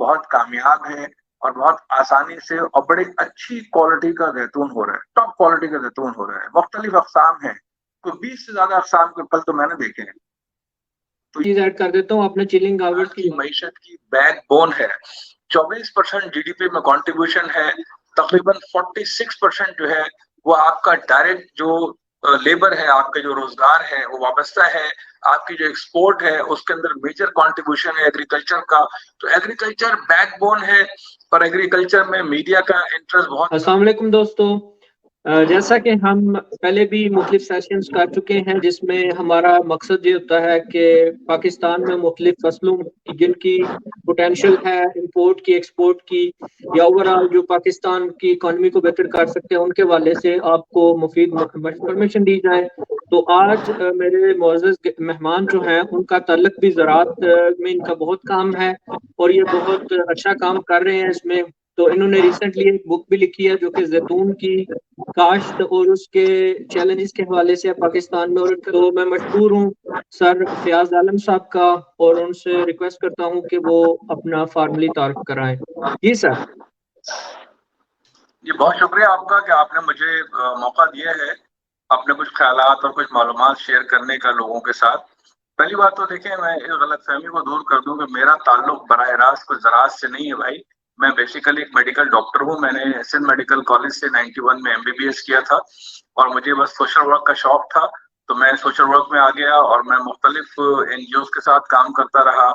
بہت کامیاب ہے اور بہت آسانی سے اور بڑی اچھی کوالٹی کا زیتون ہو رہا ہے، ٹاپ کوالٹی کا زیتون ہو رہا ہے. مختلف اقسام ہیں، کوئی 20 سے زیادہ اقسام کے پھل تو میں نے دیکھے ہیں. تو چیز ایڈ کر دیتا ہوں، آپ نے چلنگ آورز کی معیشت کی بیک بون ہے. 24% جی ڈی پی میں کنٹریبیوشن ہے. تقریباً 46% جو ہے وہ آپ کا ڈائریکٹ جو لیبر ہے، آپ کا جو روزگار ہے وہ وابستہ ہے. آپ کی جو ایکسپورٹ ہے اس کے اندر میجر کنٹریبیوشن ہے ایگریکلچر کا. تو ایگریکلچر بیک بون ہے اور ایگریکلچر میں میڈیا کا انٹرسٹ بہت. السلام علیکم دوستو، جیسا کہ ہم پہلے بھی مختلف سیشنز کر چکے ہیں جس میں ہمارا مقصد یہ ہوتا ہے کہ پاکستان میں مختلف فصلوں جن کی پوٹینشیل ہے امپورٹ کی، ایکسپورٹ کی، یا اوورآل جو پاکستان کی اکانومی کو بہتر کر سکتے ہیں، ان کے حوالے سے آپ کو مفید انفارمیشن دی جائے. تو آج میرے معزز مہمان جو ہیں ان کا تعلق بھی زراعت میں ان کا بہت کام ہے اور یہ بہت اچھا کام کر رہے ہیں اس میں. تو انہوں نے ریسنٹلی ایک بک بھی لکھی ہے جو کہ زیتون کی کاشت اور اس کے چیلنجز کے حوالے سے پاکستان میں. اور تو میں مشکور ہوں سر فیاض عالم صاحب کا اور ان سے ریکویسٹ کرتا ہوں کہ وہ اپنا فارملی تعارف کرائیں. جی سر. جی بہت شکریہ آپ کا کہ آپ نے مجھے موقع دیا ہے اپنے کچھ خیالات اور کچھ معلومات شیئر کرنے کا لوگوں کے ساتھ. پہلی بات تو دیکھیں، میں اس غلط فہمی کو دور کر دوں کہ میرا تعلق براہ راست کوئی زراعت سے نہیں ہے بھائی. میں بیسیکلی ایک میڈیکل ڈاکٹر ہوں. میں نے سندھ میڈیکل کالج سے 91 میں MBBS کیا تھا اور مجھے بس سوشل ورک کا شوق تھا. تو میں سوشل ورک میں آ گیا اور میں مختلف NGOs کے ساتھ کام کرتا رہا.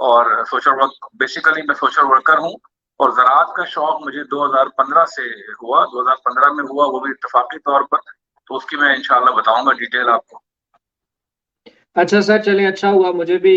اور سوشل ورک بیسیکلی میں سوشل ورکر ہوں. اور زراعت کا شوق مجھے 2015 سے ہوا، 2015 میں ہوا، وہ بھی اتفاقی طور پر. تو اس کی میں انشاءاللہ بتاؤں گا ڈیٹیل آپ کو. اچھا سر، چلیں اچھا ہوا، مجھے بھی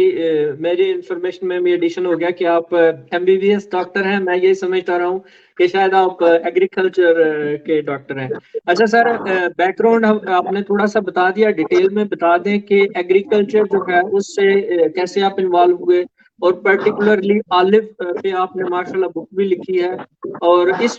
میری انفارمیشن میں بھی ایڈیشن ہو گیا کہ آپ MBBS ڈاکٹر ہیں. میں یہی سمجھتا رہا ہوں کہ شاید آپ ایگریکلچر کے ڈاکٹر ہیں. اچھا سر، بیک گراؤنڈ آپ نے تھوڑا سا بتا دیا، ڈیٹیل میں بتا دیں کہ ایگریکلچر جو ہے اس سے کیسے آپ انوالو ہوئے اور پرٹیکولرلی آلو پہ آپ نے ماشاءاللہ بک بھی لکھی ہے اور اس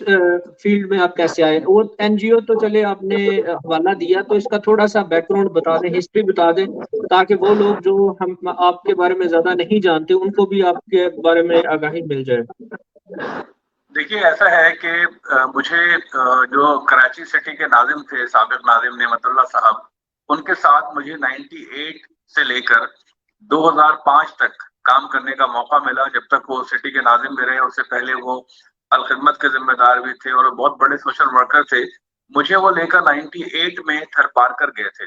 فیلڈ میں آپ کیسے آئے. وہ NGO تو چلے آپ نے حوالہ دیا، تو اس کا تھوڑا سا بیک گراؤنڈ بتا دیں، ہسٹری بتا دیں تاکہ وہ لوگ جو ہم آپ کے بارے میں زیادہ نہیں جانتے ان کو بھی آپ کے بارے میں آگاہی مل جائے. دیکھیے ایسا ہے کہ مجھے جو کراچی سٹی کے ناظم تھے، سابق ناظم نعمت اللہ صاحب، ان کے ساتھ مجھے 98 سے لے کر 2005 تک کام کرنے کا موقع ملا. جب تک وہ سٹی کے ناظم بھی رہے، اس سے پہلے وہ الخدمت کے ذمہ دار بھی تھے اور بہت بڑے سوشل ورکر تھے. مجھے وہ لے کر 98 میں تھر پارکر گئے تھے.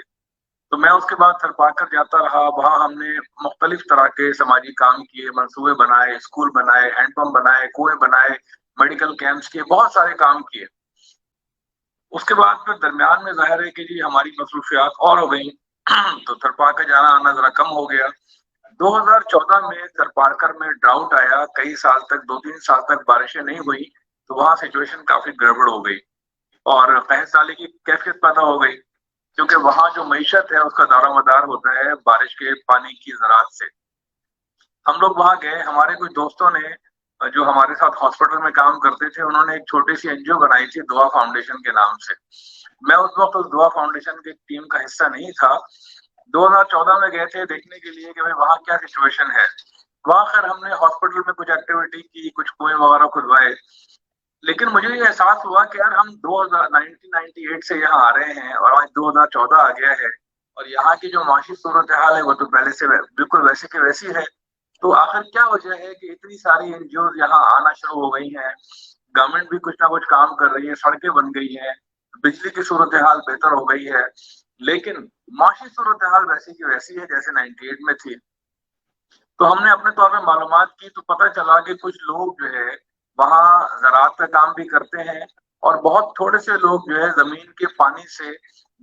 تو میں اس کے بعد تھر پارکر جاتا رہا. وہاں ہم نے مختلف طرح کے سماجی کام کیے، منصوبے بنائے، اسکول بنائے، ہینڈ پمپ بنائے، کنویں بنائے، میڈیکل کیمپس کیے، بہت سارے کام کیے. اس کے بعد پھر درمیان میں ظاہر ہے کہ جی ہماری مصروفیات اور ہو گئیں تو تھر پارکر جانا آنا ذرا کم ہو گیا. 2014 میں تھر پارکر میں ڈراؤٹ آیا، کئی سال تک، 2-3 سال تک بارشیں نہیں ہوئی. تو وہاں سچویشن کافی گڑبڑ ہو گئی اور قحط سالی کی کیفیت پیدا ہو گئی، کیونکہ وہاں جو معیشت ہے اس کا دار و مدار ہوتا ہے بارش کے پانی کی زراعت سے. ہم لوگ وہاں گئے، ہمارے کچھ دوستوں نے جو ہمارے ساتھ ہاسپٹل میں کام کرتے تھے، انہوں نے ایک چھوٹی سی NGO بنائی تھی دعا فاؤنڈیشن کے نام سے. میں اس وقت اس دعا فاؤنڈیشن کی ٹیم کا حصہ نہیں تھا. 2014 میں گئے تھے دیکھنے کے لیے کہ وہاں کیا سچویشن ہے. وہاں خیر ہم نے ہاسپٹل میں کچھ ایکٹیویٹی کی، کچھ کنویں وغیرہ کھدوائے. لیکن مجھے یہ احساس ہوا کہ یار ہم 1998 سے یہاں آ رہے ہیں اور آج 2014 آ گیا ہے اور یہاں کی جو معاشی صورتحال ہے وہ تو پہلے سے بالکل ویسے کی ویسی ہے. تو آخر کیا وجہ ہے کہ اتنی ساری NGOs یہاں آنا شروع ہو گئی ہیں، گورنمنٹ بھی کچھ نہ کچھ کام کر رہی ہے، سڑکیں بن گئی ہیں، بجلی کی صورتحال بہتر ہو گئی ہے، لیکن معاشی صورتحال ویسی کی ویسی ہے جیسے 98 میں تھی. تو ہم نے اپنے طور پہ معلومات کی تو پتہ چلا کہ کچھ لوگ جو ہے وہاں زراعت کا کام بھی کرتے ہیں اور بہت تھوڑے سے لوگ جو ہے زمین کے پانی سے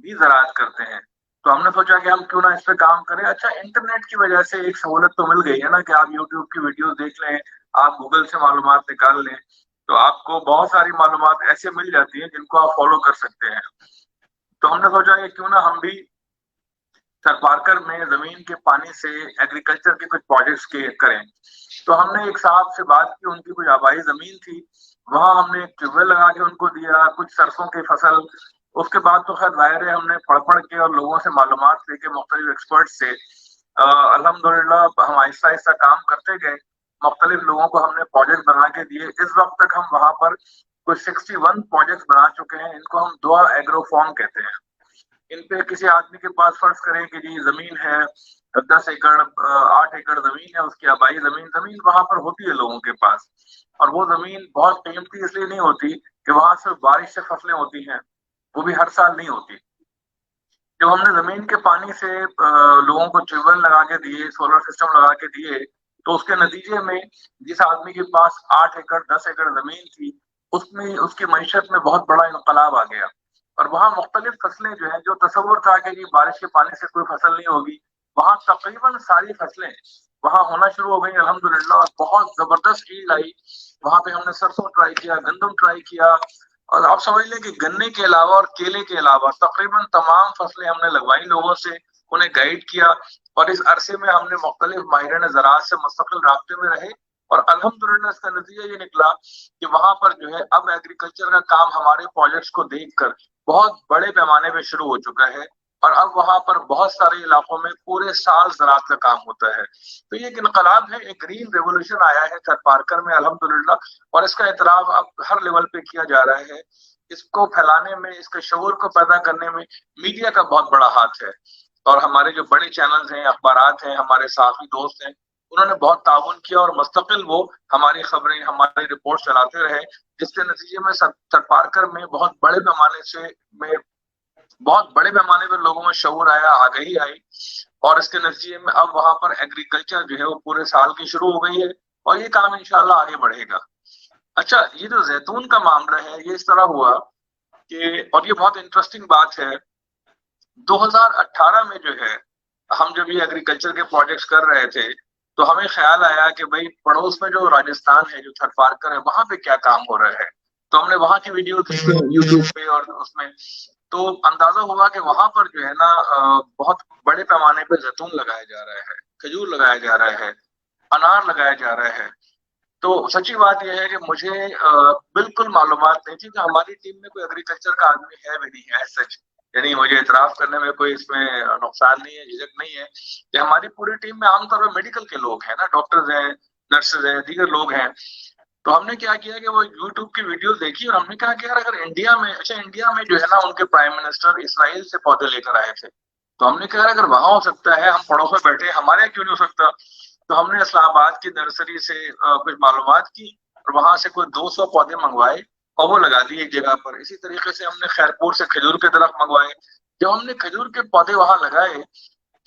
بھی زراعت کرتے ہیں. تو ہم نے سوچا کہ ہم کیوں نہ اس پہ کام کریں. اچھا انٹرنیٹ کی وجہ سے ایک سہولت تو مل گئی ہے نا کہ آپ YouTube کی ویڈیوز دیکھ لیں، آپ گوگل سے معلومات نکال لیں، تو آپ کو بہت ساری معلومات ایسے مل جاتی ہیں جن کو آپ فالو کر سکتے ہیں. تو ہم نے سوچا کہ کیوں نہ ہم بھی تھر پارکر میں زمین کے پانی سے ایگریکلچر کے کچھ پروجیکٹس کریں. تو ہم نے ایک صاحب سے بات کی، ان کی کوئی آبائی زمین تھی، وہاں ہم نے ایک ٹیوب ویل لگا کے ان کو دیا، کچھ سرسوں کی فصل. اس کے بعد تو خیر ظاہر ہے ہم نے پڑھ کے اور لوگوں سے معلومات لے کے مختلف ایکسپرٹ سے الحمدللہ ہم آہستہ آہستہ کام کرتے گئے مختلف لوگوں کو ہم نے پروجیکٹ بنا کے دیے. اس وقت تک ہم وہاں پر کوئی 61 پروجیکٹ بنا چکے ہیں. ان کو ہم دعا ایگرو فارم کہتے ہیں. ان پہ کسی آدمی کے پاس فرض کریں کہ جی زمین ہے 10 ایکڑ 8 ایکڑ زمین ہے, اس کی آبائی زمین وہاں پر ہوتی ہے لوگوں کے پاس, اور وہ زمین بہت قیمتی اس لیے نہیں ہوتی کہ وہاں صرف بارش سے فصلیں ہوتی ہیں, وہ بھی ہر سال نہیں ہوتی. جب ہم نے زمین کے پانی سے لوگوں کو ٹیوب ویل لگا کے دیے, سولر سسٹم لگا کے دیے, تو اس کے نتیجے میں جس آدمی کے پاس 8 ایکڑ 10 ایکڑ زمین تھی, اس کی معیشت میں بہت بڑا انقلاب آ گیا. اور وہاں مختلف فصلیں جو ہیں, جو تصور تھا کہ بارش کے پانی سے کوئی فصل نہیں ہوگی, وہاں تقریباً ساری فصلیں وہاں ہونا شروع ہو گئی الحمدللہ, اور بہت زبردست ایلڈ آئی. وہاں پہ ہم نے سرسوں ٹرائی کیا, گندم ٹرائی کیا, اور آپ سمجھ لیں کہ گنے کے علاوہ اور کیلے کے علاوہ تقریباً تمام فصلیں ہم نے لگوائی لوگوں سے, انہیں گائیڈ کیا. اور اس عرصے میں ہم نے مختلف ماہرین زراعت سے مستقل رابطے میں رہے, اور الحمدللہ اس کا نتیجہ یہ نکلا کہ وہاں پر جو ہے اب ایگریکلچر کا کام ہمارے پروجیکٹس کو دیکھ کر بہت بڑے پیمانے پہ شروع ہو چکا ہے. اور اب وہاں پر بہت سارے علاقوں میں پورے سال زراعت کا کام ہوتا ہے. تو یہ ایک انقلاب ہے, ایک گرین ریولوشن آیا ہے تھر پارکر میں الحمدللہ, اور اس کا اعتراف اب ہر لیول پہ کیا جا رہا ہے. اس کو پھیلانے میں, اس کے شعور کو پیدا کرنے میں میڈیا کا بہت بڑا ہاتھ ہے. اور ہمارے جو بڑے چینلز ہیں, اخبارات ہیں, ہمارے صحافی دوست ہیں, انہوں نے بہت تعاون کیا, اور مستقل وہ ہماری خبریں, ہماری رپورٹ چلاتے رہے, جس کے نتیجے میں تھر پارکر میں بہت بڑے پیمانے پہ لوگوں میں شعور آیا, آگہی آئی. اور اس کے نتیجے میں اب وہاں پر ایگریکلچر جو ہے وہ پورے سال کی شروع ہو گئی ہے, اور یہ کام انشاءاللہ آگے بڑھے گا. اچھا, یہ جو زیتون کا معاملہ ہے, یہ اس طرح ہوا کہ, اور یہ بہت انٹرسٹنگ بات ہے, 2018 میں جو ہے ہم جب یہ ایگریکلچر کے پروجیکٹس کر رہے تھے, تو ہمیں خیال آیا کہ بھئی پڑوس میں جو راجستھان ہے, جو تھر پارکر ہے, وہاں پہ کیا کام ہو رہا ہے. تو ہم نے وہاں کی ویڈیو دیکھی یوٹیوب پہ, اور اس میں تو اندازہ ہوا کہ وہاں پر جو ہے نا بہت بڑے پیمانے پہ زیتون لگایا جا رہا ہے, کھجور لگایا جا رہا ہے, انار لگایا جا رہا ہے. تو سچی بات یہ ہے کہ مجھے بالکل معلومات نہیں تھی کہ ہماری ٹیم میں کوئی ایگریکلچر کا آدمی ہے بھی نہیں ہے سچ. یعنی مجھے اعتراف کرنے میں کوئی اس میں نقصان نہیں ہے, جھجک نہیں ہے, کہ ہماری پوری ٹیم میں عام طور پر میڈیکل کے لوگ ہیں نا, ڈاکٹرز ہیں, نرسز ہیں, دیگر لوگ ہیں. تو ہم نے کیا کیا کہ وہ یوٹیوب کی ویڈیوز دیکھی, اور ہم نے کہا کہ یار اگر انڈیا میں جو ہے نا ان کے پرائم منسٹر اسرائیل سے پودے لے کر آئے تھے, تو ہم نے کہا اگر وہاں ہو سکتا ہے, ہم پڑوس میں بیٹھے, ہمارے یہاں کیوں نہیں ہو سکتا. تو ہم نے اسلام آباد کی نرسری سے کچھ معلومات کی, اور وہاں سے کوئی 200 پودے منگوائے, اور وہ لگا دیے ایک جگہ پر. اسی طریقے سے ہم نے خیرپور سے کھجور کے درخت منگوائے. جب ہم نے کھجور کے پودے وہاں لگائے,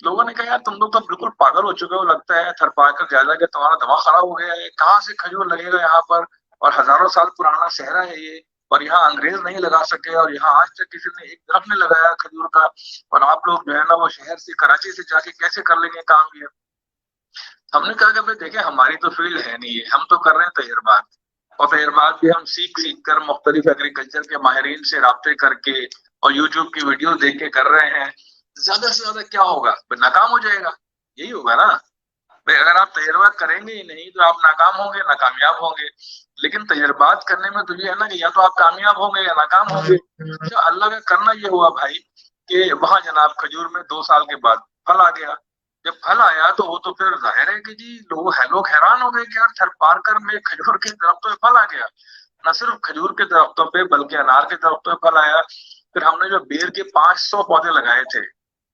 لوگوں نے کہا یار تم لوگ تو بالکل پاگل ہو چکے ہو, لگتا ہے تھر پارکر جائزہ کہ تمہارا دماغ خراب ہو گیا ہے, کہاں سے کھجور لگے گا یہاں پر, اور ہزاروں سال پرانا صحرا ہے یہ, اور یہاں انگریز نہیں لگا سکے, اور یہاں آج تک کسی نے ایک درخت نہیں لگایا کھجور کا, اور آپ لوگ جو ہے نا وہ شہر سے, کراچی سے جا کے کیسے کر لیں گے کام یہ. ہم نے کہا کہ بھائی دیکھیں ہماری تو فیلڈ ہے نہیں ہے, ہم تو کر رہے ہیں تجربات, اور تجربات بھی ہم سیکھ کر مختلف ایگریکلچر کے ماہرین سے رابطے کر کے اور یوٹیوب کی ویڈیو دیکھ کے کر رہے ہیں. زیادہ سے زیادہ کیا ہوگا, ناکام ہو جائے گا, یہی ہوگا نا. بھائی اگر آپ تجربات کریں گے ہی نہیں تو آپ ناکام ہوں گے, ناکامیاب ہوں گے. لیکن تجربات کرنے میں تو یہ ہے نا کہ یا تو آپ کامیاب ہوں گے یا ناکام ہوں گے. اچھا, اللہ کا کرنا یہ ہوا بھائی کہ وہاں جناب کھجور میں 2 سال کے بعد پھل آ گیا. جب پھل آیا تو وہ تو پھر ظاہر ہے کہ جی لوگ حیران ہو گئے کہ یار تھر پارکر میں کھجور کے درختوں پہ پھل آ گیا. نہ صرف کھجور کے درختوں پہ بلکہ انار کے درختوں پہ پھل آیا. پھر ہم نے جو بیر کے 500 پودے لگائے تھے,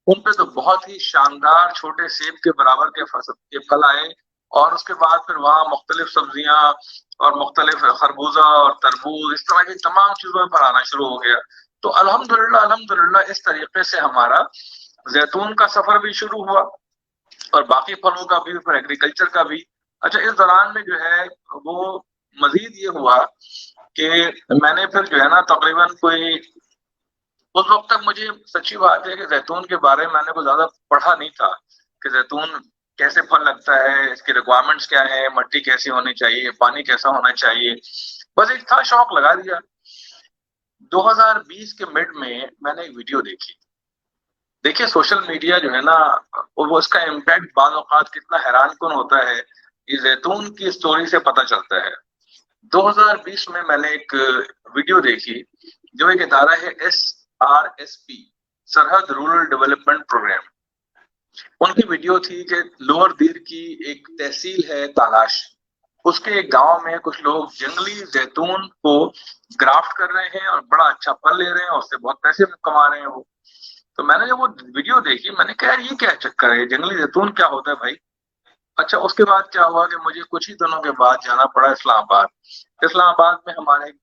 ان پہ تو بہت ہی شاندار چھوٹے سیب کے برابر کے پھل آئے. اور اس کے بعد پھر وہاں مختلف سبزیاں اور مختلف خربوزہ اور تربوز, اس طرح کی تمام چیزوں میں پھل آنا شروع ہو گیا. تو الحمدللہ اس طریقے سے ہمارا زیتون کا سفر بھی شروع ہوا, اور باقی پھلوں کا بھی, پھر ایگریکلچر کا بھی. اچھا, اس دوران میں جو ہے وہ مزید یہ ہوا کہ میں نے پھر جو ہے نا تقریباً کوئی, اس وقت تک مجھے سچی بات ہے کہ زیتون کے بارے میں نے کوئی زیادہ پڑھا نہیں تھا کہ زیتون کیسے پھل لگتا ہے, اس کی ریکوائرمنٹس کیا ہے, مٹی کیسی ہونی چاہیے, پانی کیسا ہونا چاہیے. بس ایک تھا, شوق لگا دیا. 2020 کے مڈ میں نے ایک ویڈیو دیکھی. دیکھیے سوشل میڈیا جو ہے نا, وہ اس کا امپیکٹ بعض اوقات کتنا حیران کن ہوتا ہے, یہ زیتون کی اسٹوری سے پتہ چلتا ہے. 2020 میں نے ایک ویڈیو دیکھی, جو ایک ادارہ ہے SRSP, سرحد رورل ڈیولپمنٹ پروگرام. ان کی ویڈیو تھی کہ لوور دیر کی ایک تحصیل ہے تالاش, اس کے ایک گاؤں میں کچھ لوگ جنگلی زیتون کو گرافٹ کر رہے ہیں اور بڑا اچھا پھل لے رہے ہیں، اس سے بہت پیسے کما رہے ہیں وہ. تو میں نے جب وہ ویڈیو دیکھی میں نے کہا یار یہ کیا چکر ہے، جنگلی زیتون کیا ہوتا ہے بھائی. اچھا اس کے بعد کیا ہوا کہ مجھے کچھ ہی دنوں کے بعد جانا پڑا اسلام آباد. اسلام آباد میں ہمارے ایک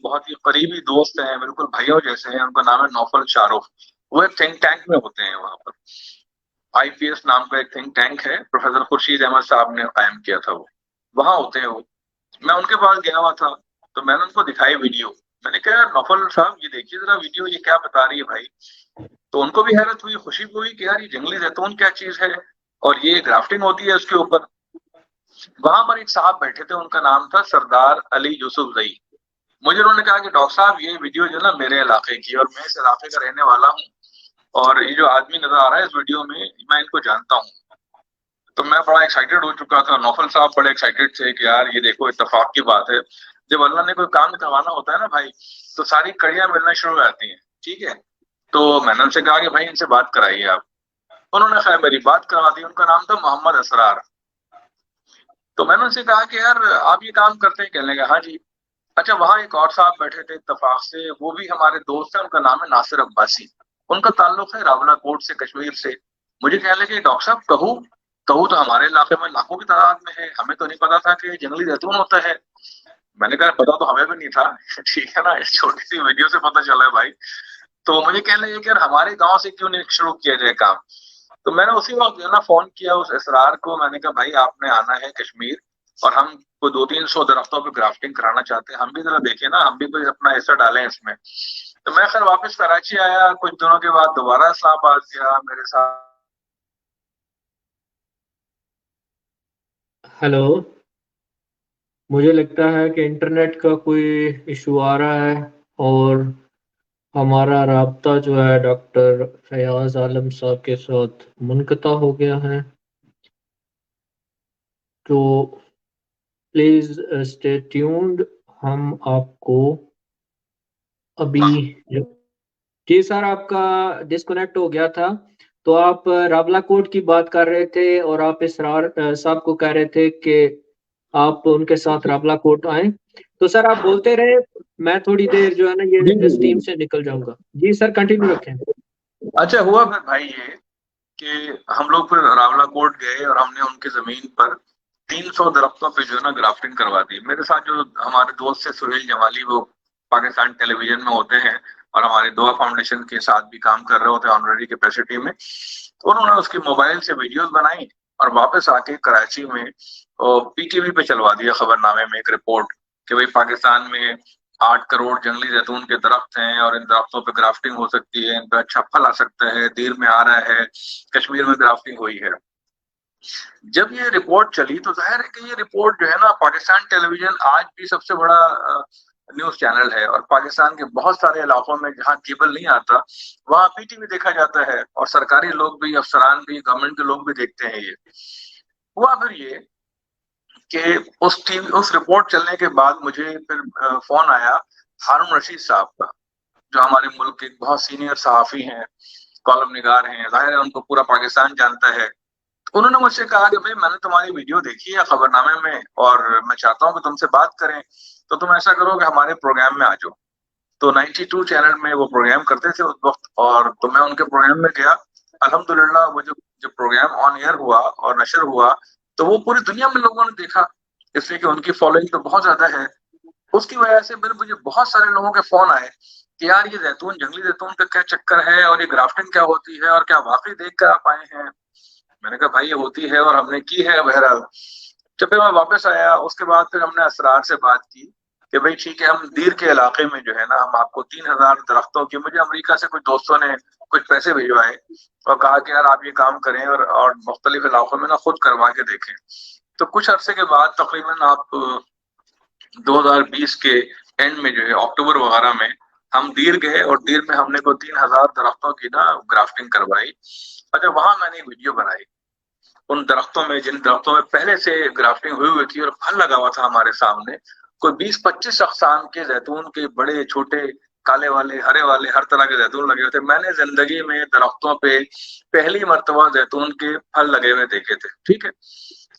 بہت ہی قریبی دوست ہیں، بالکل بھائیوں جیسے ہیں، ان کا نام ہے نوفل شاہ رخ. وہ ایک تھنک ٹینک میں ہوتے ہیں وہاں پر، آئی پی ایس نام کا ایک تھنک ٹینک ہے، پروفیسر خورشید احمد صاحب نے قائم کیا تھا. وہ وہاں ہوتے ہیں. وہ میں ان کے پاس گیا ہوا تھا تو میں نے ان کو دکھائی ویڈیو. میں نے کہا یار نوفل صاحب یہ دیکھیے ذرا ویڈیو، یہ کیا بتا رہی ہے بھائی. تو ان کو بھی حیرت ہوئی، خوشی ہوئی کہ یار یہ جنگلی زیتون کیا چیز ہے اور یہ گرافٹنگ ہوتی ہے اس کے اوپر. وہاں پر ایک صاحب بیٹھے تھے، ان کا نام تھا سردار علی یوسف زئی. مجھے انہوں نے کہا کہ ڈاکٹر صاحب یہ ویڈیو جو ہے نا میرے علاقے کی، اور میں اس علاقے کا رہنے والا ہوں، اور یہ جو آدمی نظر آ رہا ہے اس ویڈیو میں میں ان کو جانتا ہوں. تو میں بڑا ایکسائٹیڈ ہو چکا تھا، نوفل صاحب بڑے ایکسائٹیڈ تھے کہ یار یہ دیکھو اتفاق کی بات ہے، جب اللہ نے کوئی کام کروانا ہوتا ہے نا بھائی تو ساری کڑیاں ملنا شروع ہو جاتی ہیں. ٹھیک ہے، تو میں نے ان سے کہا کہ بھائی ان سے بات کرائیے آپ. انہوں نے خیر میری بات کروا دی. ان کا نام تھا محمد اسرار. تو میں نے ان سے کہا کہ یار آپ یہ کام کرتے ہیں؟ کہنے لگا ہاں جی. اچھا وہاں ایک اور صاحب بیٹھے تھے اتفاق سے، وہ بھی ہمارے دوست ہیں، ان کا نام ہے ناصر عباسی. ان کا تعلق ہے راولہ کوٹ سے، کشمیر سے. مجھے کہنے لگے ڈاکٹر صاحب کہو تو ہمارے علاقے میں لاکھوں کی تعداد میں ہے، ہمیں تو نہیں پتا تھا کہ جنگلی زیتون ہوتا ہے. میں نے کہا پتا تو ہمیں بھی نہیں تھا. ٹھیک ہے نا، اس چھوٹی سی ویڈیو سے پتا چلا ہے بھائی. تو مجھے کہنے لگے کہ یار ہمارے گاؤں سے کیوں نہیں شروع کیا جائے کام. تو میں نے اسی وقت جو ہے نا فون کیا اس اسرار کو. میں نے کہا بھائی آپ نے آنا ہے کشمیر اور ہم کو 200-300 درختوں پہ گرافٹنگ کرانا چاہتے ہیں، ہم بھی ذرا دیکھیں نا، ہم بھی کوئی اپنا حصہ ڈالیں اس میں. تو میں خیر واپس کراچی آیا، کچھ دنوں کے بعد دوبارہ اسلام آباد گیا. میرے ساتھ ہیلو، مجھے لگتا ہے کہ انٹرنیٹ کا کوئی ایشو آ رہا ہے اور ہمارا رابطہ جو ہے ڈاکٹر فیاض عالم صاحب کے ساتھ منقطع ہو گیا ہے. تو پلیز اسٹے ٹیونڈ. ہم آپ کو ابھی جی سر آپ کا ڈسکنیکٹ ہو گیا تھا. تو آپ راولہ کوٹ کی بات کر رہے تھے اور آپ اسرار صاحب کو کہہ رہے تھے کہ آپ ان کے ساتھ راولہ کوٹ آئیں. تو سر آپ بولتے رہے، میں تھوڑی دیر جو ہے نا جی یہ جی اس جی. ٹیم سے نکل جاؤں گا. جی سر کنٹینیو رکھیں. اچھا ہوا پھر بھائی یہ کہ ہم لوگ پھر راولہ کوٹ گئے اور ہم نے ان کی زمین پر 300 درختوں پہ جو ہے نا گرافٹنگ کروا دی. میرے ساتھ جو ہمارے دوست سے سہیل جمالی، وہ پاکستان ٹیلی ویژن میں ہوتے ہیں اور ہمارے دعا فاؤنڈیشن کے ساتھ بھی کام کر رہے ہوتے ہیں آنریری کیپیسٹی میں. تو انہوں نے اس کی موبائل سے ویڈیوز بنائی اور واپس آ کے کراچی میں پی ٹی وی پہ چلوا دیا خبر نامے میں ایک رپورٹ کہ بھائی پاکستان میں 8 کروڑ جنگلی زیتون کے درخت ہیں اور ان درختوں پہ گرافٹنگ ہو سکتی ہے، ان پہ اچھا پھل آ سکتا ہے، دیر میں آ رہا ہے، کشمیر میں گرافٹنگ ہوئی ہے. جب یہ رپورٹ چلی تو ظاہر ہے کہ یہ رپورٹ جو ہے نا، پاکستان ٹیلی ویژن آج بھی سب سے بڑا نیوز چینل ہے اور پاکستان کے بہت سارے علاقوں میں جہاں کیبل نہیں آتا وہاں پی ٹی وی دیکھا جاتا ہے اور سرکاری لوگ بھی، افسران بھی، گورنمنٹ کے لوگ بھی دیکھتے ہیں. یہ ہوا پھر یہ کہ اس رپورٹ چلنے کے بعد مجھے پھر فون آیا ہارون رشید صاحب کا، جو ہمارے ملک کے بہت سینئر صحافی ہیں، کالم نگار ہیں. ظاہر ہے ان کو پورا پاکستان جانتا ہے. انہوں نے مجھ سے کہا کہ بھائی میں نے تمہاری ویڈیو دیکھی ہے خبر نامے میں اور میں چاہتا ہوں کہ تم سے بات کریں، تو تم ایسا کرو کہ ہمارے پروگرام میں آ جاؤ. تو 92 چینل میں وہ پروگرام کرتے تھے اس وقت، اور تو میں ان کے پروگرام میں گیا. الحمدللہ وہ جو پروگرام آن ایئر ہوا اور نشر ہوا تو وہ پوری دنیا میں لوگوں نے دیکھا، اس لیے کہ ان کی فالوئنگ تو بہت زیادہ ہے. اس کی وجہ سے پھر مجھے بہت سارے لوگوں کے فون آئے کہ یار یہ زیتون، جنگلی زیتون کا کیا چکر ہے اور یہ گرافٹنگ کیا ہوتی ہے اور کیا واقعی دیکھ کر آپ آئے ہیں. میں نے کہا بھائی یہ ہوتی ہے اور ہم نے کی ہے. بہرحال جب پھر میں واپس آیا اس کے بعد پھر ہم نے اسرار سے بات کی کہ بھائی ٹھیک ہے، ہم دیر کے علاقے میں جو ہے نا ہم آپ کو 3000 درختوں کی، مجھے امریکہ سے کچھ دوستوں نے کچھ پیسے بھیجوائے اور کہا کہ یار آپ یہ کام کریں اور مختلف علاقوں میں نا خود کروا کے دیکھیں. تو کچھ عرصے کے بعد تقریباً آپ 2020 کے اینڈ میں جو ہے اکتوبر وغیرہ میں ہم دیر گئے اور دیر میں ہم نے کو 3000 درختوں کی نا گرافٹنگ کروائی. اچھا وہاں میں نے ویڈیو بنائی ان درختوں میں جن درختوں میں پہلے سے گرافٹنگ ہوئی تھی اور پھل لگا ہوا تھا ہمارے سامنے. کوئی 20-25 اقسام کے زیتون کے، بڑے چھوٹے، کالے والے، ہرے والے، ہر طرح کے زیتون لگے ہوئے تھے. میں نے زندگی میں درختوں پہ پہلی مرتبہ زیتون کے پھل لگے ہوئے دیکھے تھے. ٹھیک ہے،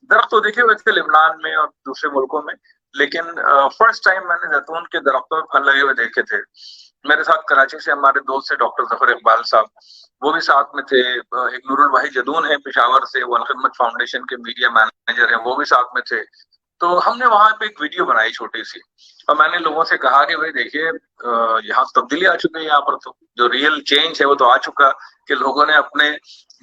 درخت تو دیکھے ہوئے تھے لبنان میں اور دوسرے ملکوں میں، لیکن فرسٹ ٹائم میں نے زیتون کے درختوں میں پھل لگے ہوئے دیکھے تھے. میرے ساتھ کراچی سے ہمارے دوست ہیں ڈاکٹر ظفر اقبال صاحب، وہ بھی ساتھ میں تھے. ایک نور الواحد جدون ہے پشاور سے، وہ الخدمت فاؤنڈیشن کے میڈیا مینیجر ہیں، وہ بھی ساتھ میں تھے. تو ہم نے وہاں پہ ایک ویڈیو بنائی چھوٹی سی، اور میں نے لوگوں سے کہا کہ بھائی دیکھیے یہاں تبدیلی آ چکی ہے، یہاں پر تو جو ریئل چینج ہے وہ تو آ چکا کہ لوگوں نے اپنے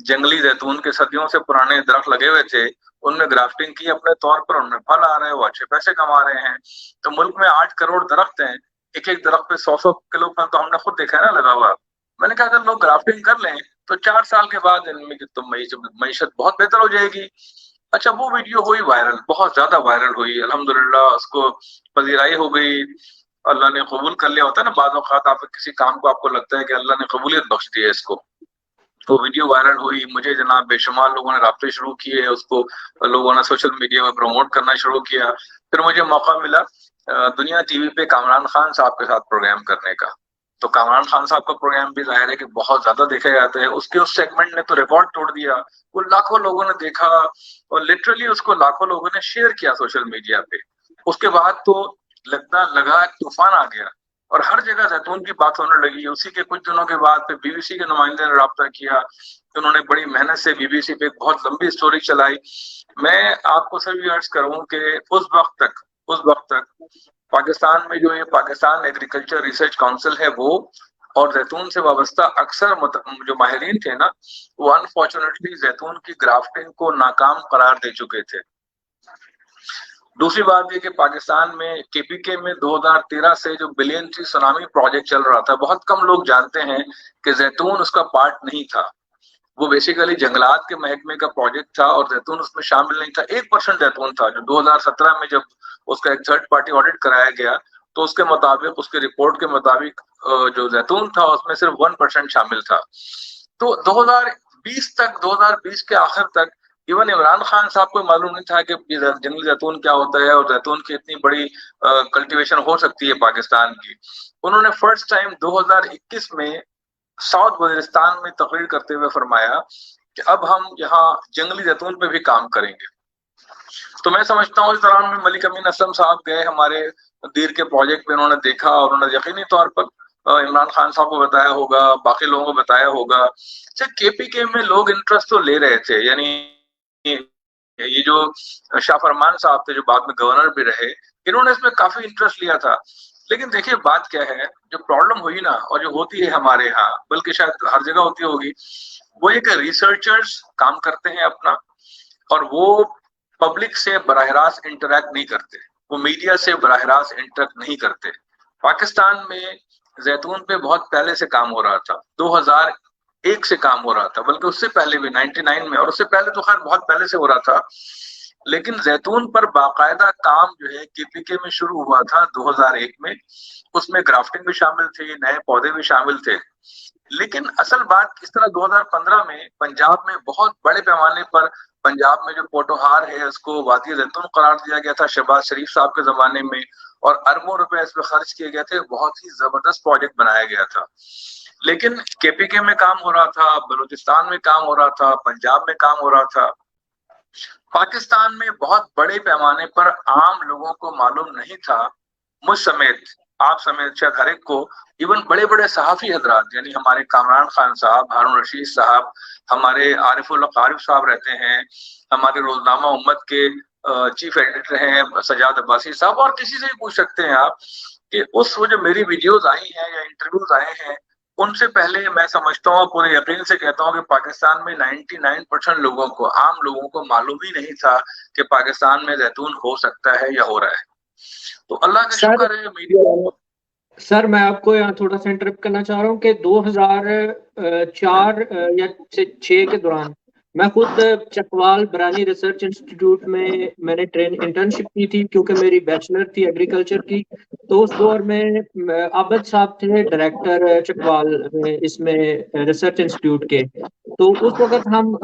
جنگلی زیتون کے صدیوں سے پرانے درخت لگے ہوئے تھے، ان میں گرافٹنگ کی اپنے طور پر، ان میں پھل آ رہے ہیں، وہ اچھے پیسے کما رہے ہیں. تو ملک میں 8 کروڑ درخت ہیں، ایک ایک درخت پہ 100 کلو پھل تو ہم نے خود دیکھا ہے نا لگا ہوا. میں نے کہا اگر لوگ گرافٹنگ کر لیں تو 4 سال کے بعد ان میں تو معیشت بہت بہتر ہو جائے گی. اچھا وہ ویڈیو ہوئی وائرل، بہت زیادہ وائرل ہوئی، الحمدللہ اس کو پذیرائی ہو گئی، اللہ نے قبول کر لیا. ہوتا ہے نا بعض اوقات آپ کسی کام کو آپ کو لگتا ہے کہ اللہ نے قبولیت بخش دی ہے اس کو. تو ویڈیو وائرل ہوئی، مجھے جناب بے شمار لوگوں نے رابطے شروع کیے، اس کو لوگوں نے سوشل میڈیا میں پروموٹ کرنا شروع کیا. پھر مجھے موقع ملا دنیا ٹی وی پہ کامران خان صاحب کے ساتھ پروگرام کرنے کا. تو کامران خان صاحب کا پروگرام بھی ظاہر ہے کہ بہت زیادہ دیکھے جاتے ہیں. اس کے اس سیگمنٹ نے تو ریکارڈ توڑ دیا، وہ لاکھوں لوگوں نے دیکھا اور لٹرلی اس کو لاکھوں لوگوں نے شیئر کیا سوشل میڈیا پہ. اس کے بعد تو لگا ایک طوفان آ گیا اور ہر جگہ زیتون کی بات ہونے لگی. اسی کے کچھ دنوں کے بعد پھر بی بی سی کے نمائندے نے رابطہ کیا، انہوں نے بڑی محنت سے بی بی سی پہ ایک بہت لمبی اسٹوری چلائی. میں آپ کو سب یہ عرض کروں کہ اس وقت تک پاکستان میں جو یہ پاکستان ایگریکلچر ریسرچ کاؤنسل ہے وہ اور زیتون سے وابستہ اکثر جو ماہرین تھے نا، وہ انفارچونیٹلی زیتون کی گرافٹنگ کو ناکام قرار دے چکے تھے. دوسری بات یہ کہ پاکستان میں کے پی کے میں 2013 سے جو بلین ٹری سونامی پروجیکٹ چل رہا تھا، بہت کم لوگ جانتے ہیں کہ زیتون اس کا پارٹ نہیں تھا. وہ بیسیکلی جنگلات کے محکمے کا پروجیکٹ تھا اور زیتون اس میں شامل نہیں تھا. 1% زیتون تھا جو 2017 میں جب اس کا ایک تھرڈ پارٹی آڈٹ کرایا گیا تو اس کے مطابق، اس کے رپورٹ کے مطابق جو زیتون تھا اس میں صرف 1% شامل تھا. تو 2020 کے آخر تک ایون عمران خان صاحب کو معلوم نہیں تھا کہ جنگلی زیتون کیا ہوتا ہے اور زیتون کی اتنی بڑی کلٹیویشن ہو سکتی ہے پاکستان کی. انہوں نے فرسٹ ٹائم 2021 میں ساؤتھ وزیرستان میں تقریر کرتے ہوئے فرمایا کہ اب ہم یہاں جنگلی زیتون پہ بھی کام کریں گے. تو میں سمجھتا ہوں اس دوران میں ملک امین اسلم صاحب گئے ہمارے دیر کے پروجیکٹ پہ، انہوں نے دیکھا اور انہوں نے یقینی طور پر عمران خان صاحب کو بتایا ہوگا، باقی لوگوں کو بتایا ہوگا. کے پی کے میں لوگ انٹرسٹ تو لے رہے تھے، یعنی یہ جو شاہ فرمان صاحب تھے جو بعد میں گورنر بھی رہے، انہوں نے اس میں کافی انٹرسٹ لیا تھا. لیکن دیکھیے بات کیا ہے، جو پرابلم ہوئی نا اور جو ہوتی ہے ہمارے ہاں، بلکہ شاید ہر جگہ ہوتی ہوگی، وہ یہ کہ ریسرچرز کام کرتے ہیں اپنا اور وہ پبلک سے براہ راست انٹریکٹ نہیں کرتے، وہ میڈیا سے براہ راست انٹریکٹ نہیں کرتے. پاکستان میں زیتون پہ بہت پہلے سے کام ہو رہا تھا، 2001 سے کام ہو رہا تھا، بلکہ اس سے پہلے بھی 99 میں، اور اس سے پہلے تو خیر بہت پہلے سے ہو رہا تھا. لیکن زیتون پر باقاعدہ کام جو ہے کے پی کے میں شروع ہوا تھا 2001 میں. اس میں گرافٹنگ بھی شامل تھی، نئے پودے بھی شامل تھے. لیکن اصل بات اس طرح 2015 میں پنجاب میں بہت بڑے پیمانے پر، پنجاب میں جو پوٹوہار ہے اس کو وادی زیتون قرار دیا گیا تھا شہباز شریف صاحب کے زمانے میں، اور اربوں روپے اس پہ خرچ کیے گئے تھے. بہت ہی زبردست پروجیکٹ بنایا گیا تھا. لیکن کے پی کے میں کام ہو رہا تھا، بلوچستان میں کام ہو رہا تھا، پنجاب میں کام ہو رہا تھا. پاکستان میں بہت بڑے پیمانے پر عام لوگوں کو معلوم نہیں تھا، مجھ سمیت، آپ سمیت، شاید ہر ایک کو، ایون بڑے بڑے صحافی حضرات، یعنی ہمارے کامران خان صاحب، ہارون رشید صاحب، ہمارے عارف اللہ عارف صاحب رہتے ہیں، ہمارے روزنامہ امت کے چیف ایڈیٹر ہیں سجاد عباسی صاحب، اور کسی سے بھی پوچھ سکتے ہیں آپ کہ اس وہ جو میری ویڈیوز آئی ہیں یا انٹرویوز آئے ہیں، ان سے پہلے میں سمجھتا ہوں، پورے یقین سے کہتا ہوں کہ پاکستان میں 99% لوگوں کو، عام لوگوں کو معلوم ہی نہیں تھا کہ پاکستان میں زیتون ہو سکتا ہے یا ہو رہا ہے. تو اللہ کا شکر ہے میڈیا والوں. سر میں آپ کو یہاں تھوڑا سا انٹرپٹ کرنا چاہ رہا ہوں کہ 2004 یا 6 کے دوران میں خود چکوال برانی ریسرچ انسٹیٹیوٹ میں نے انٹرنشپ کی تھی، کیونکہ میری بیچلر تھی ایگریکلچر کی. تو اس دور میں عابد صاحب تھے ڈائریکٹر چکوال اس میں ریسرچ انسٹیٹیوٹ کے. تو اس وقت ہم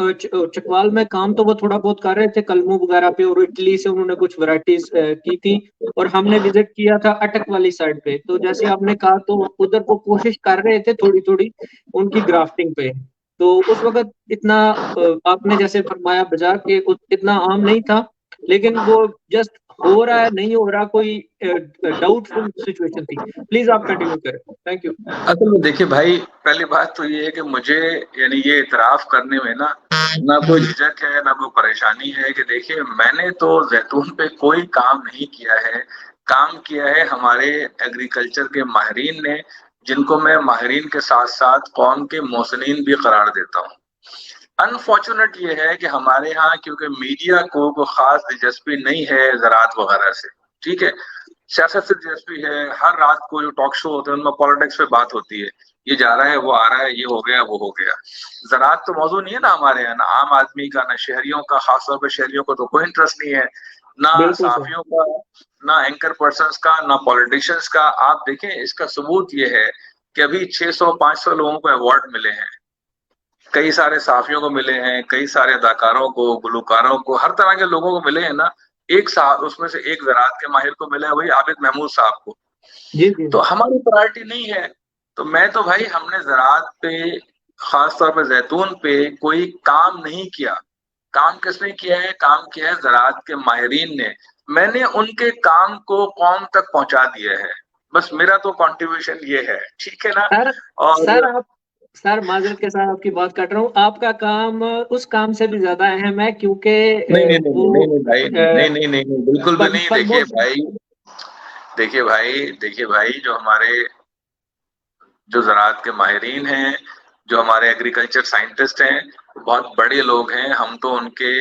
چکوال میں کام تو وہ تھوڑا بہت کر رہے تھے کلموں وغیرہ پہ، اور اٹلی سے انہوں نے کچھ ورائٹیز کی تھی، اور ہم نے وزٹ کیا تھا اٹک والی سائڈ پہ. تو جیسے آپ نے کہا تو ادھر وہ کوشش کر رہے تھے تھوڑی تھوڑی ان کی گرافٹنگ پہ. تو اس وقت اتنا آپ نے جیسے فرمایا بازار کے اتنا عام نہیں تھا، لیکن وہ جسٹ ہو رہا ہے نہیں ہو رہا، کوئی ڈاؤٹ فل سچویشن تھی. پلیز آپ کنٹینیو کریں. Thank you. اصل میں دیکھیے بھائی، پہلی بات تو یہ ہے کہ مجھے یعنی یہ اعتراف کرنے میں نہ کوئی جھجک ہے نہ کوئی پریشانی ہے کہ دیکھیے میں نے تو زیتون پہ کوئی کام نہیں کیا ہے. کام کیا ہے ہمارے ایگریکلچر کے ماہرین نے، جن کو میں ماہرین کے ساتھ ساتھ قوم کے محسنین بھی قرار دیتا ہوں. انفارچونیٹ یہ ہے کہ ہمارے ہاں کیونکہ میڈیا کو کوئی خاص دلچسپی نہیں ہے زراعت وغیرہ سے، ٹھیک ہے، سیاست سے دلچسپی ہے. ہر رات کو جو ٹاک شو ہوتے ہیں ان میں پالیٹکس پہ بات ہوتی ہے، یہ جا رہا ہے وہ آ رہا ہے، یہ ہو گیا وہ ہو گیا. زراعت تو موضوع نہیں ہے نا ہمارے یہاں، نہ عام آدمی کا، نہ شہریوں کا. خاص طور پہ شہریوں کو تو کوئی انٹرسٹ نہیں ہے، نہ بالکل سر. صحافیوں کا، نہ اینکر پرسنس کا، نہ پولیٹیشنس کا. آپ دیکھیں اس کا ثبوت یہ ہے کہ ابھی 600-500 لوگوں کو ایوارڈ ملے ہیں، کئی سارے صحافیوں کو ملے ہیں، کئی سارے اداکاروں کو، گلوکاروں کو، ہر طرح کے لوگوں کو ملے ہیں نا. ایک اس میں سے ایک زراعت کے ماہر کو ملا ہے، وہی عابد محمود صاحب کو. جی جی. تو ہماری پرائرٹی نہیں ہے. تو میں تو بھائی ہم نے زراعت پہ، خاص طور پہ زیتون پہ کوئی کام نہیں کیا. کام کس نے کیا ہے؟ کام کیا ہے زراعت کے ماہرین نے. میں نے ان کے کام کو قوم تک پہنچا دیا ہے. بس میرا تو کنٹریبیوشن یہ ہے، ٹھیک ہے نا. اور سر معذرت کے ساتھ آپ کی بات کر رہا ہوں، آپ کا کام اس کام سے بھی زیادہ اہم ہے، کیونکہ نہیں بھائی، نہیں بالکل بھی نہیں. دیکھیے بھائی جو زراعت کے ماہرین ہیں، جو ہمارے ایگریکلچر سائنٹسٹ ہیں، بہت بڑے لوگ ہیں. ہم تو ان کے